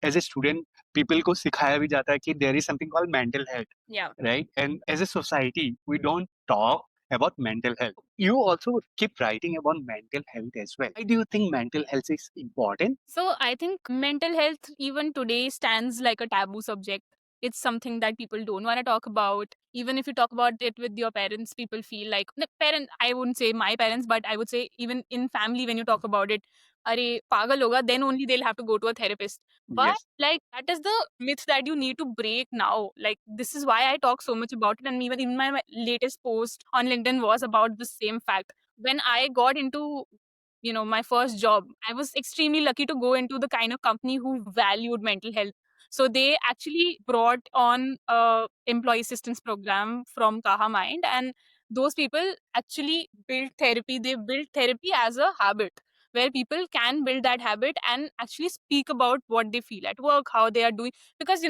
एज ए स्टूडेंट पीपल को सिखाया भी जाता है कि there is something called mental health, Yeah. right? And as a society, we don't talk about mental health. You also keep writing about mental health as well. Why do you think mental health is important? So I think mental health even today stands like a taboo subject. It's something that people don't want to talk about. Even if you talk about it with your parents, people feel like the parent, I wouldn't say my parents, but I would say even in family, when you talk about it, are pagal hoga, then only they'll have to go to a therapist. But Yes, like that is the myth that you need to break now. Like this is why I talk so much about it. And even my latest post on LinkedIn was about the same fact. When I got into my first job, I was extremely lucky to go into the kind of company who valued mental health. So they actually brought on a employee assistance program from Kaha Mind, and those people actually built therapy. They built therapy as a habit, where people can build that habit and actually speak about what they feel at work, how they are doing. Because,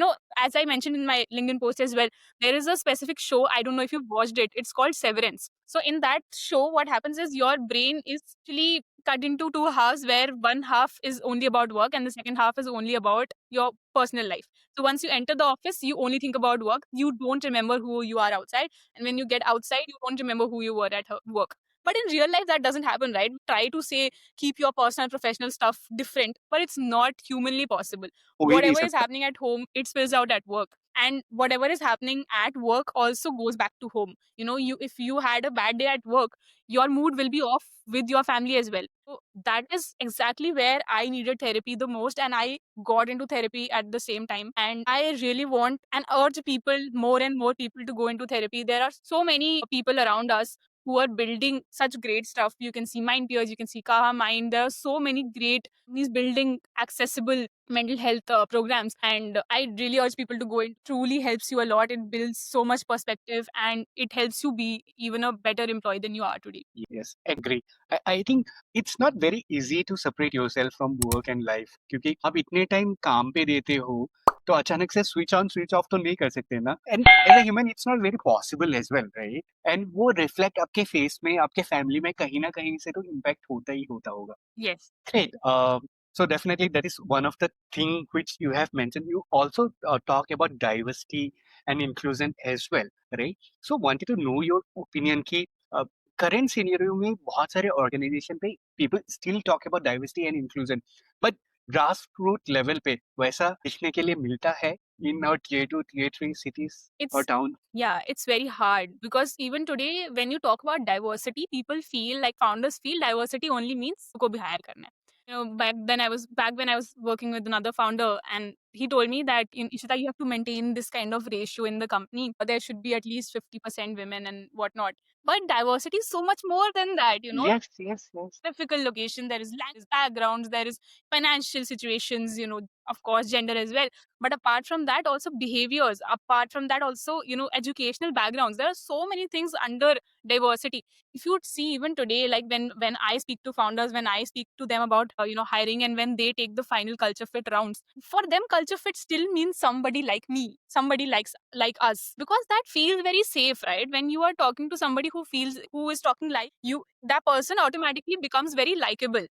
as I mentioned in my LinkedIn post as well, there is a specific show. I don't know if you've watched it. It's called Severance. So in that show, what happens is your brain is actually cut into two halves, where one half is only about work and the second half is only about your personal life. So once you enter the office, you only think about work. You don't remember who you are outside. And when you get outside, you don't remember who you were at work. But in real life, that doesn't happen, right? Try to say, keep your personal and professional stuff different, but it's not humanly possible. हो ही नहीं Whatever is सकता. happening at home, it spills out at work. And whatever is happening at work also goes back to home. You if you had a bad day at work, your mood will be off with your family as well. So that is exactly where I needed therapy the most, and I got into therapy at the same time. And I really want and urge people, more and more people, to go into therapy. There are so many people around us who are building such great stuff. You can see Mind Peers, you can see Kaha Mind. There are so many great companies building accessible mental health programs. And I really urge people to go. It truly helps you a lot. It builds so much perspective and it helps you be even a better employee than you are today. Yes, agree. I think it's not very easy to separate yourself from work and life क्योंकि आप इतने time काम पे देते हो तो अचानक से स्विच ऑन स्विच ऑफ तो नहीं कर सकते ना and as a human it's not very possible as well right and वो रिफ्लेक्ट आपके फेस में आपके फैमिली में कहीं ना कहीं से तो इम्पैक्ट होता ही होता होगा. Yes. Great. So definitely that is one of the thing which you have mentioned. You also talk about diversity and inclusion as well, right? So wanted to know your opinion कि current scenario में बहुत सारे organization पे people still talk about diversity and inclusion, but grassroots level पे वैसा दिखने के लिए मिलता है in our tier 2, tier 3 cities or It's town? Yeah, it's very hard because even today, when you talk about diversity, people feel like founders feel diversity only means को भी hire करना है. Back when I was working with another founder, and he told me that in Ishita, you have to maintain this kind of ratio in the company. There should be at least 50% women and whatnot. But diversity is so much more than that. Yes, yes, yes. Geographical location, there is language backgrounds, there is financial situations, of course, gender as well. But apart from that, also behaviors. Apart from that, also, educational backgrounds. There are so many things under diversity. If you see even today, like when I speak to founders, when I speak to them about hiring, and when they take the final culture fit rounds, for them culture fit still means somebody like me, somebody like us, because that feels very safe, right? When you are talking to somebody who is talking like you, that person automatically becomes very likable.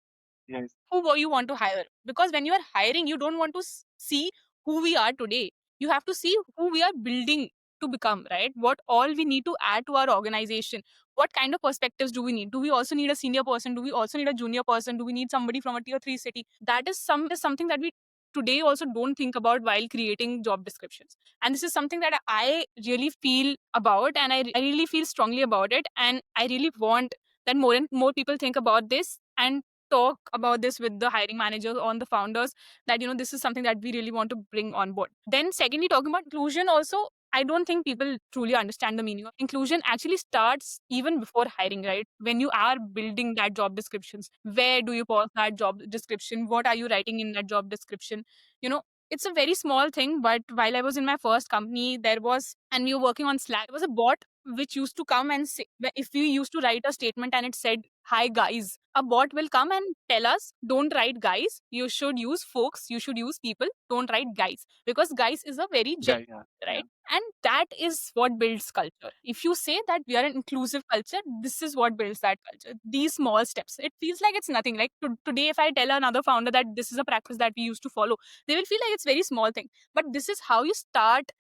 Yes. Who you want to hire, because when you are hiring, you don't want to see who we are today. You have to see who we are building to become, right? What all we need to add to our organization. What kind of perspectives do we need? Do we also need a senior person? Do we also need a junior person? Do we need somebody from a tier 3 city? That is something that we today also don't think about while creating job descriptions. And this is something that I really feel about, and I really feel strongly about it, and I really want that more and more people think about this and talk about this with the hiring managers or the founders, that this is something that we really want to bring on board. Then secondly, talking about inclusion also, I don't think people truly understand the meaning of inclusion. Actually starts even before hiring, right? When you are building that job descriptions, where do you pause that job description? What are you writing in that job description? you know it's a very small thing, but while I was in my first company, there was, and we were working on Slack, there was a bot which used to come and say, if we used to write a statement and it said, "Hi guys," a bot will come and tell us, "Don't write guys, you should use folks, you should use people, don't write guys," because guys is a very Yeah, general, yeah, yeah. right? And that is what builds culture. If you say that we are an inclusive culture, this is what builds that culture. These small steps, it feels like it's nothing. Like today, if I tell another founder that this is a practice that we used to follow, they will feel like it's very small thing. But this is how you start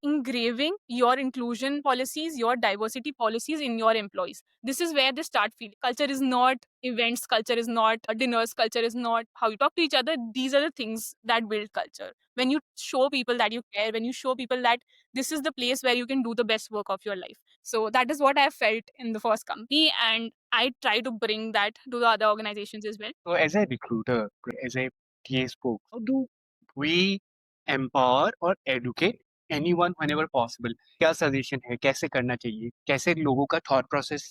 engraving your inclusion policies, your diversity policies in your employees. This is where they start feeling. Culture is not events, culture is not dinners, culture is not how you talk to each other. These are the things that build culture. When you show people that you care, when you show people that this is the place where you can do the best work of your life. So that is what I felt in the first company, and I try to bring that to the other organizations as well. So as a recruiter, as a TA spoke, how do we empower or educate anyone whenever possible? क्या suggestion है? कैसे करना चाहिए? कैसे लोगों का thought process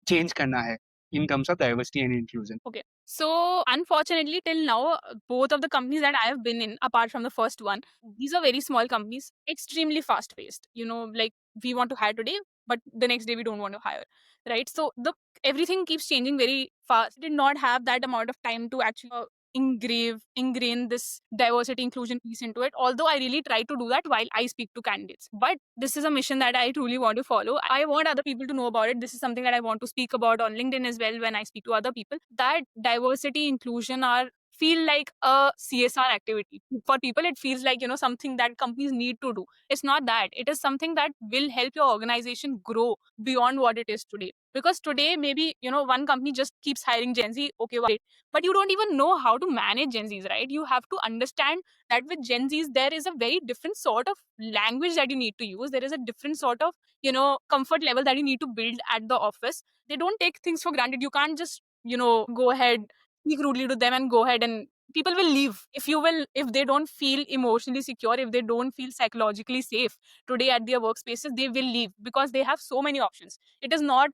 change करना है in terms of diversity and inclusion? Okay. So, unfortunately, till now, both of the companies that I have been in, apart from the first one, these are very small companies, extremely fast paced. Like we want to hire today, but the next day we don't want to hire, right? So, the everything keeps changing very fast. Did not have that amount of time to actually ingrain this diversity inclusion piece into it. Although I really try to do that while I speak to candidates. But this is a mission that I truly want to follow. I want other people to know about it. This is something that I want to speak about on LinkedIn as well when I speak to other people. That diversity inclusion are feel like a CSR activity. For people, it feels like, something that companies need to do. It's not that. It is something that will help your organization grow beyond what it is today. Because today, maybe, one company just keeps hiring Gen Z, okay, well, but you don't even know how to manage Gen Zs, right? You have to understand that with Gen Zs, there is a very different sort of language that you need to use. There is a different sort of, comfort level that you need to build at the office. They don't take things for granted. You can't just, go ahead, speak rudely to them and go ahead, and people will leave if they don't feel emotionally secure, if they don't feel psychologically safe today at their workspaces, they will leave because they have so many options. It is not,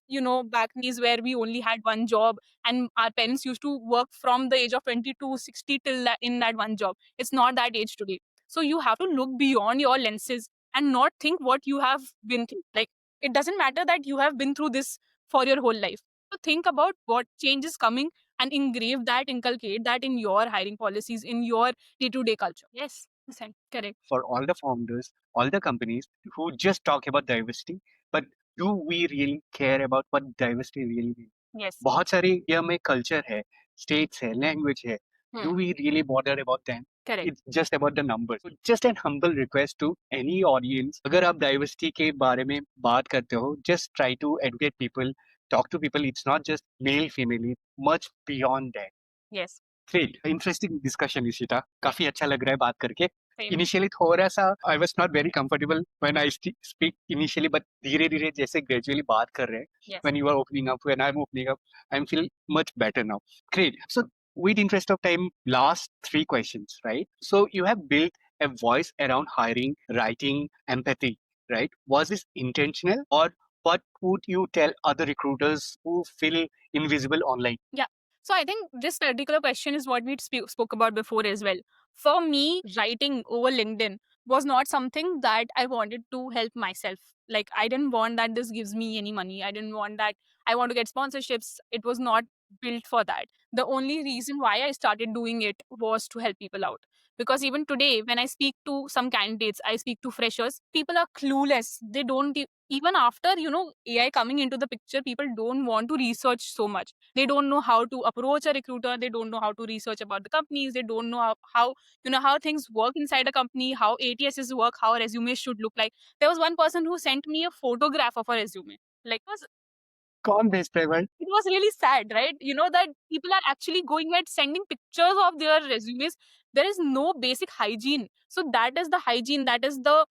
back days where we only had one job and our parents used to work from the age of 20 to 60 till in that one job. It's not that age today. So you have to look beyond your lenses and not think what you have been through. Like, it doesn't matter that you have been through this for your whole life. So think about what change is coming and inculcate that in your hiring policies, in your day-to-day culture. Yes, correct. For all the founders, all the companies who just talk about diversity, but do we really care about what diversity really means? Yes. बहुत सारे India में culture है, states है, language है. Do we really bother about them? Correct. It's just about the numbers. So just an humble request to any audience. अगर आप diversity के बारे में बात करते हो, just try to educate people, talk to people. It's not just male, female. It's much beyond that. Yes. Great. Interesting discussion, Ishita. काफी अच्छा लग रहा है बात करके. Same. Initially थोड़ा सा I was not very comfortable when I speak initially, but धीरे धीरे जैसे gradually बात कर रहे हैं, Yes. when you are opening up, when I'm opening up, I'm feeling much better now. Great. So with interest of time, last 3 questions, right? So you have built a voice around hiring, writing, empathy, right? Was this intentional, or what would you tell other recruiters who feel invisible online? Yeah. So I think this particular question is what we spoke about before as well. For me, writing over LinkedIn was not something that I wanted to help myself. Like, I didn't want that this gives me any money. I didn't want that I want to get sponsorships. It was not built for that. The only reason why I started doing it was to help people out. Because even today, when I speak to some candidates, I speak to freshers, people are clueless. They don't even after, AI coming into the picture, people don't want to research so much. They don't know how to approach a recruiter. They don't know how to research about the companies. They don't know how things work inside a company, how ATSs work, how resumes should look like. There was one person who sent me a photograph of a resume. Like, कौन भेजता है भाई? it was really sad, right? That people are actually going and sending pictures of their resumes. There is no basic hygiene. So that is the hygiene, that is the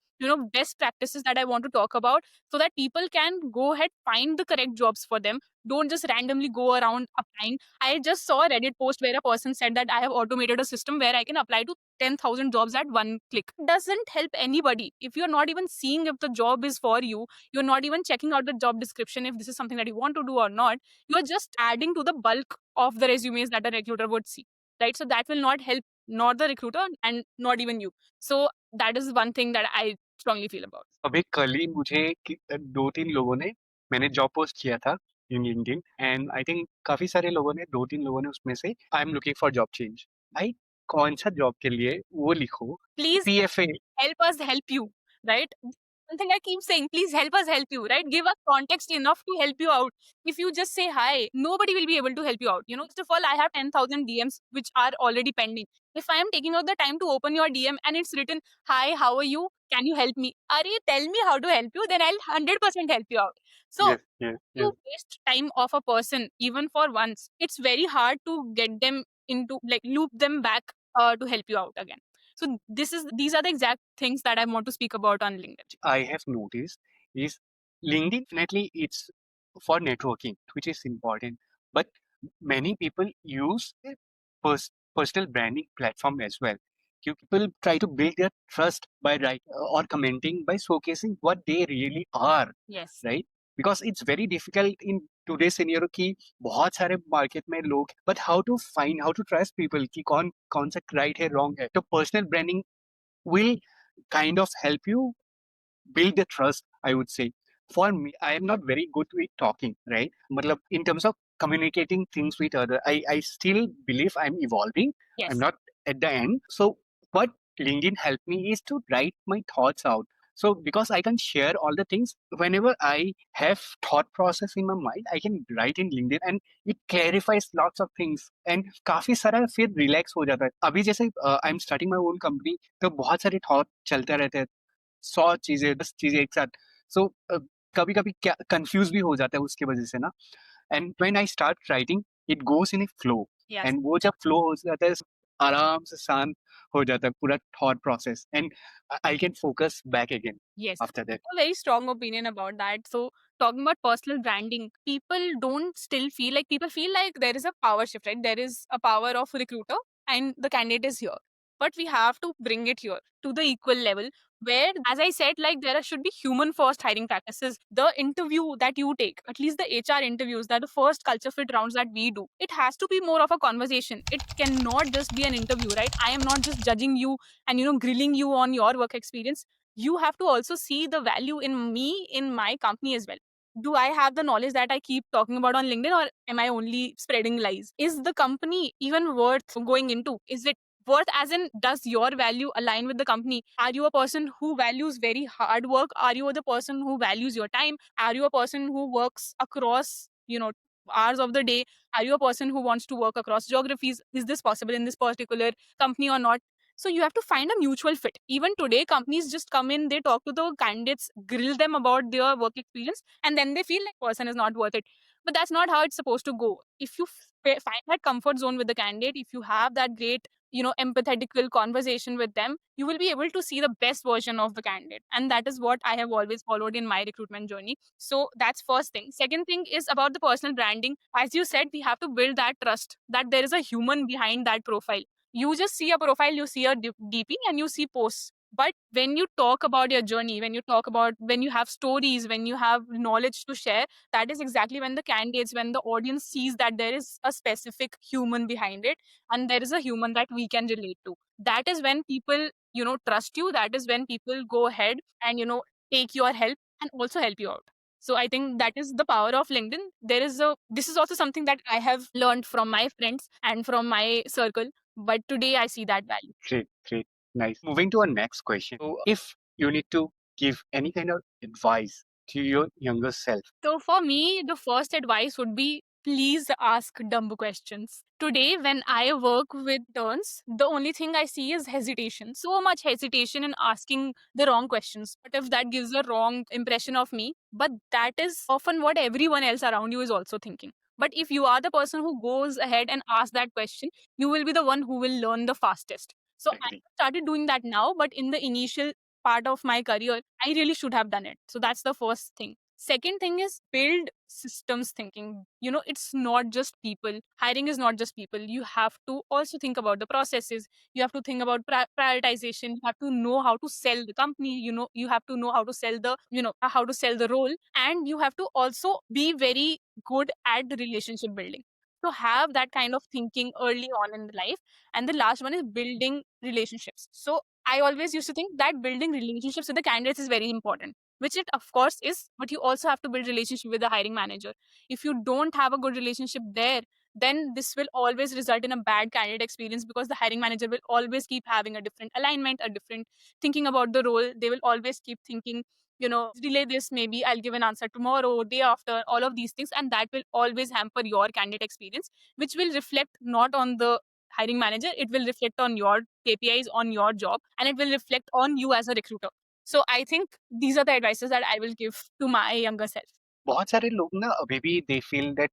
best practices that I want to talk about, so that people can go ahead, find the correct jobs for them. Don't just randomly go around applying. I just saw a Reddit post where a person said that I have automated a system where I can apply to 10,000 jobs at one click. It doesn't help anybody. If you're not even seeing if the job is for you, you're not even checking out the job description if this is something that you want to do or not, you're just adding to the bulk of the resumes that a recruiter would see, right? So that will not help, not the recruiter and not even you. So that is one thing that I strongly feel about. अभी कल ही मुझे 2-3 लोगों ने, मैंने job post किया था इन LinkedIn, and I think काफी सारे लोगों ने, 2-3 लोगों ने उसमें से I am looking for job change. भाई कौन सा जॉब के लिए वो लिखो. Please PFA. help us help you, right? One thing I keep saying, please help us help you, right? Give us context enough to help you out. If you just say hi, nobody will be able to help you out. First of all, I have 10,000 DMs which are already pending. If I am taking out the time to open your DM and it's written, hi, how are you? Can you help me? Are you tell me how to help you? Then I'll 100% help you out. So, Yes, yes, yes. you waste time of a person, even for once, it's very hard to get them into, like, loop them back to help you out again. So these are the exact things that I want to speak about on LinkedIn. I have noticed is LinkedIn, definitely it's for networking, which is important, but many people use a personal branding platform as well. People try to build their trust by writing or commenting by showcasing what they really are, Yes. right? Because it's very difficult in today's scenario कि बहुत सारे market में लोग, but how to find, how to trust people कि कौन सा right है, wrong है. तो personal branding will kind of help you build the trust, I would say. For me, I am not very good with talking, right? Matlab, in terms of communicating things with other, I still believe I'm evolving. I'm Yes. not at the end. So what LinkedIn helped me is to write my thoughts out. So because I can share all the things whenever I have thought process in my mind, I can write in LinkedIn and it clarifies lots of things and काफी सारा फिर relax हो जाता है अभी जैसे I am starting my own company तो बहुत सारे थॉट चलते रहते हैं 100 चीजें 10 चीजें एक साथ सो कभी कभी क्या कंफ्यूज भी हो जाता है उसकी वजह से ना and when I start writing it goes in A flow Yes. And वो जब फ्लो हो जाता है आराम से शांत हो जाता है पूरा thought process and I can focus back again Yes. After that A very strong opinion about that. So, talking about personal branding, people don't still feel like people feel like there is a power shift, right? There is a power of recruiter and the candidate is here. But we have to bring it here to the equal level where, as I said, like there should be human first hiring practices. The interview that you take, at least the HR interviews, that the first culture fit rounds that we do, it has to be more of a conversation. It cannot just be an interview, right? I am not just judging you and grilling you on your work experience. You have to also see the value in me, in my company as well. Do I have the knowledge that I keep talking about on LinkedIn, or am I only spreading lies? Is the company even worth going into? Is it worth, as in, does your value align with the company? Are you a person who values very hard work? Are you the person who values your time? Are you a person who works across, hours of the day? Are you a person who wants to work across geographies? Is this possible in this particular company or not? So you have to find a mutual fit. Even today, companies just come in, they talk to the candidates, grill them about their work experience, and then they feel like person is not worth it. But that's not how it's supposed to go. If you find that comfort zone with the candidate, if you have that great, empathetical conversation with them, you will be able to see the best version of the candidate. And that is what I have always followed in my recruitment journey. So that's first thing. Second thing is about the personal branding. As you said, we have to build that trust that there is a human behind that profile. You just see a profile, you see a DP, and you see posts. But when you talk about your journey, when you have stories, when you have knowledge to share, that is exactly when the candidates, when the audience sees that there is a specific human behind it and there is a human that we can relate to. That is when people, trust you. That is when people go ahead and, take your help and also help you out. So I think that is the power of LinkedIn. This is also something that I have learned from my friends and from my circle, but today I see that value. great great nice moving to our next question so if you need to give any kind of advice to your younger self. So for me, the first advice would be please ask dumb questions. Today, when I work with turns, the only thing I see is hesitation. So much hesitation in asking the wrong questions. What if that gives a wrong impression of me? But that is often what everyone else around you is also thinking. But if you are the person who goes ahead and asks that question, you will be the one who will learn the fastest. So I Agree. started doing that now, but in the initial part of my career, I really should have done it. So that's the first thing. Second thing is build systems thinking. It's not just people. Hiring is not just people. You have to also think about the processes. You have to think about prioritization. You have to know how to sell the company. You have to know how to sell how to sell the role. And you have to also be very good at the relationship building. So have that kind of thinking early on in life. And the last one is building relationships. So I always used to think that building relationships with the candidates is very important, which it of course is, but you also have to build relationship with the hiring manager. If you don't have a good relationship there, then this will always result in a bad candidate experience because the hiring manager will always keep having a different alignment, a different thinking about the role. They will always keep thinking, delay this, maybe I'll give an answer tomorrow, day after, all of these things, and that will always hamper your candidate experience, which will reflect not on the hiring manager, it will reflect on your KPIs, on your job, and it will reflect on you as a recruiter. So I think these are the advices that I will give to my younger self. बहुत सारे लोग ना अभी भी they feel that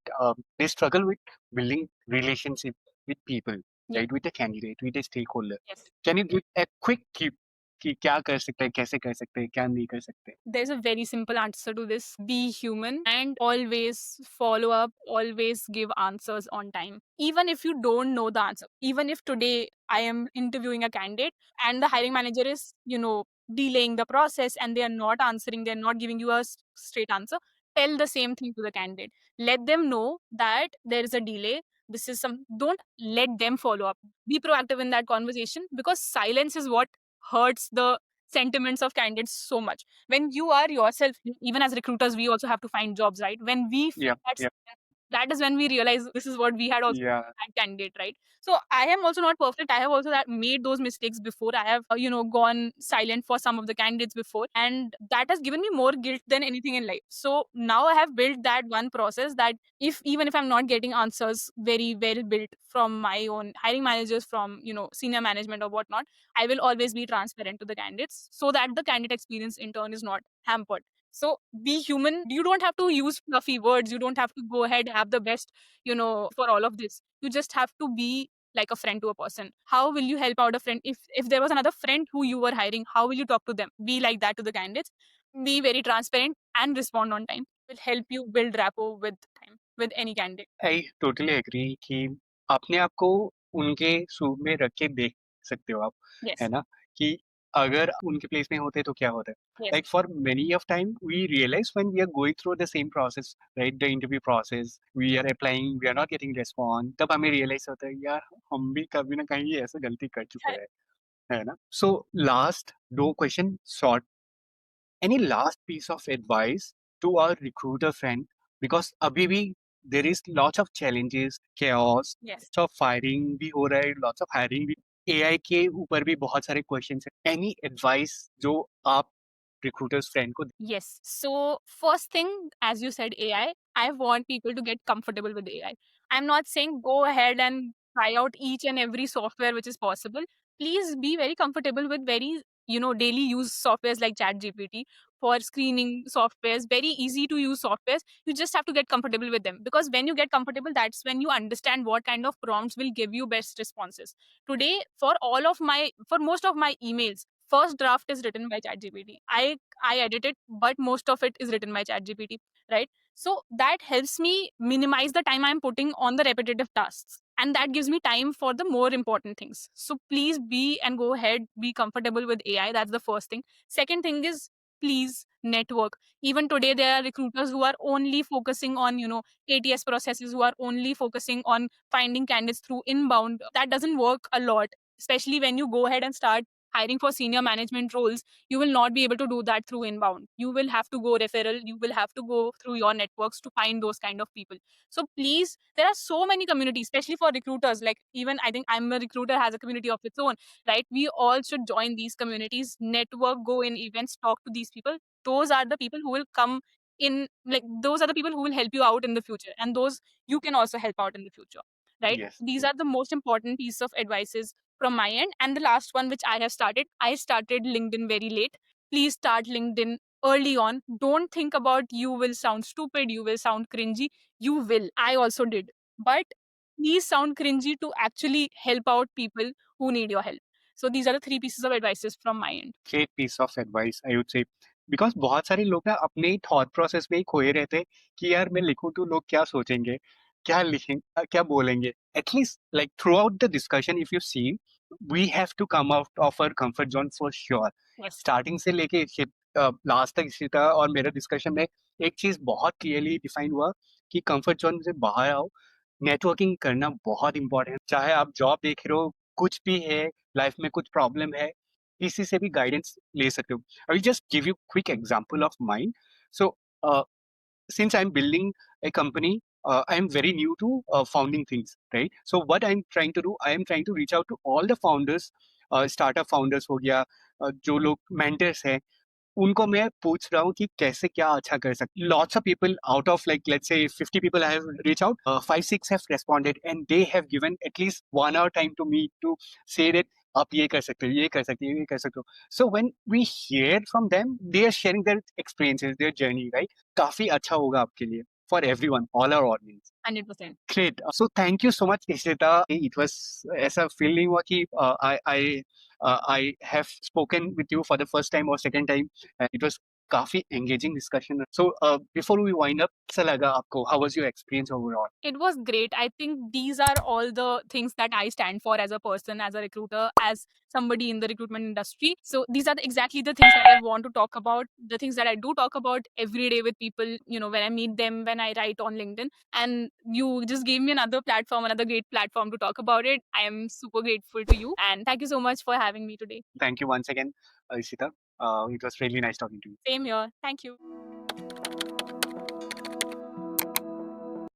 they struggle with building relationship with people, Yeah. right? With a candidate, with a stakeholder. Yes. Can you give a quick tip कि क्या कर सकते हैं, कैसे कर सकते हैं, क्या नहीं कर सकते? There's a very simple answer to this. Be human and always follow up, always give answers on time. Even if you don't know the answer, even if today I am interviewing a candidate and the hiring manager is, delaying the process and they are not answering, they're not giving you a straight answer, tell the same thing to the candidate. Let them know that there is a delay. Don't let them follow up. Be proactive in that conversation because silence is what hurts the sentiments of candidates so much. When you are yourself, even as recruiters, we also have to find jobs, right? When we feel Yeah, that, yeah, that is when we realize this is what we had also yeah. that candidate, right? So I am also not perfect. I have also that made those mistakes before. I have gone silent for some of the candidates before, and that has given me more guilt than anything in life. So now I have built that one process that if even if I'm not getting answers very well built from my own hiring managers, from senior management or whatnot, I will always be transparent to the candidates so that the candidate experience in turn is not hampered. So be human. You don't have to use fluffy words. You don't have to go ahead, have the best, for all of this. You just have to be like a friend to a person. How will you help out a friend? If there was another friend who you were hiring, how will you talk to them? Be like that to the candidates. Be very transparent and respond on time. Will help you build rapport with time with any candidate. I totally agree कि अपने आप को उनके शू में रख के देख सकते हो आप, है Yes. ना? कि अगर उनके प्लेस में होते तो क्या होता? Yes. Like for many of time, we realize when we are going through the same process, right? The interview process, we are applying, we are not getting response. तब हमें realize होता है यार हम भी कभी ना कहीं ऐसा गलती कर चुके हैं, है ना? So last दो question short. Any last piece of advice to our recruiter friend? Because अभी भी there is lots of challenges, chaos, Yes. lots of firing भी हो रहा है, lots of hiring भी, AI के ऊपर भी बहुत सारे questions हैं. Any advice जो आप recruiters friend को Yes. So, first thing, as you said, I want people to get comfortable with AI. I'm not saying go ahead and try out each and every software which is possible. Please be very comfortable with very, daily use softwares like ChatGPT for screening softwares, very easy to use softwares. You just have to get comfortable with them because when you get comfortable, that's when you understand what kind of prompts will give you best responses. Today, for most of my emails, first draft is written by ChatGPT. I edit it, but most of it is written by ChatGPT, right? So that helps me minimize the time I'm putting on the repetitive tasks. And that gives me time for the more important things. So please be and go ahead, be comfortable with AI. That's the first thing. Second thing is please network. Even today, there are recruiters who are only focusing on, ATS processes, who are only focusing on finding candidates through inbound. That doesn't work a lot, especially when you go ahead and start hiring for senior management roles. You will not be able to do that through inbound. You will have to go referral. You will have to go through your networks to find those kind of people. So please, there are so many communities, especially for recruiters. Like even I think I'm a recruiter has a community of its own, right? We all should join these communities, network, go in events, talk to these people. Those are the people who will come in, like those are the people who will help you out in the future, and those you can also help out in the future, right? yes, These yes, are the most important piece of advices from my end. And the last one, which I started LinkedIn very late. Please start LinkedIn early on. Don't think about you will sound stupid, you will sound cringy. You will. I also did. But please sound cringy to actually help out people who need your help. So these are the three pieces of advices from my end. great piece of advice I would say. Because बहुत सारे लोग ना अपने thought process में ही खोए रहते हैं कि यार मैं लिखूं तो लोग क्या सोचेंगे, क्या लिखेंगे, क्या बोलेंगे. At least like throughout the discussion if you see we have to come out of our comfort zone for sure. Yes. Starting से लेके लास्ट तक इसी और मेरे डिस्कशन में एक चीज बहुत क्लियरली डिफाइन हुआ कि कंफर्ट जोन से बाहर आओ. नेटवर्किंग करना बहुत इंपॉर्टेंट है. चाहे आप जॉब देख रहे हो, कुछ भी है, लाइफ में कुछ प्रॉब्लम है, किसी से भी गाइडेंस ले सकते हो. I will just give you quick example of mine. So, since I'm building a company, I'm very new to founding things, right? So what I'm trying to do, I am trying to reach out to all the founders, startup founders हो गया, जो लोग mentors हैं, उनको मैं पूछ रहा हूँ कि कैसे क्या अच्छा कर सकते. Lots of people out of like let's say 50 people I have reached out, 5-6 have responded and they have given at least 1 hour time to me to say that आप ये कर सकते हो, ये कर सकते हो, ये कर सकते हो. So when we hear from them, they are sharing their experiences, their journey, right? काफी अच्छा होगा आपके लिए, for everyone, all our audience. 100%. Great. So thank you so much, Ishita. It was ऐसा feel नहीं हुआ कि I have spoken with you for the first time or second time. And it was काफी engaging discussion. So before we wind up, कैसा लगा आपको? How was your experience overall? It was great. I think these are all the things that I stand for as a person, as a recruiter, as somebody in the recruitment industry. So these are exactly the things that I want to talk about, the things that I do talk about every day with people, when I meet them, when I write on LinkedIn. And you just gave me another platform, another great platform to talk about it. I am super grateful to you. And thank you so much for having me today. Thank you once again, Ishita. It was really nice talking to you. Same here. Thank you.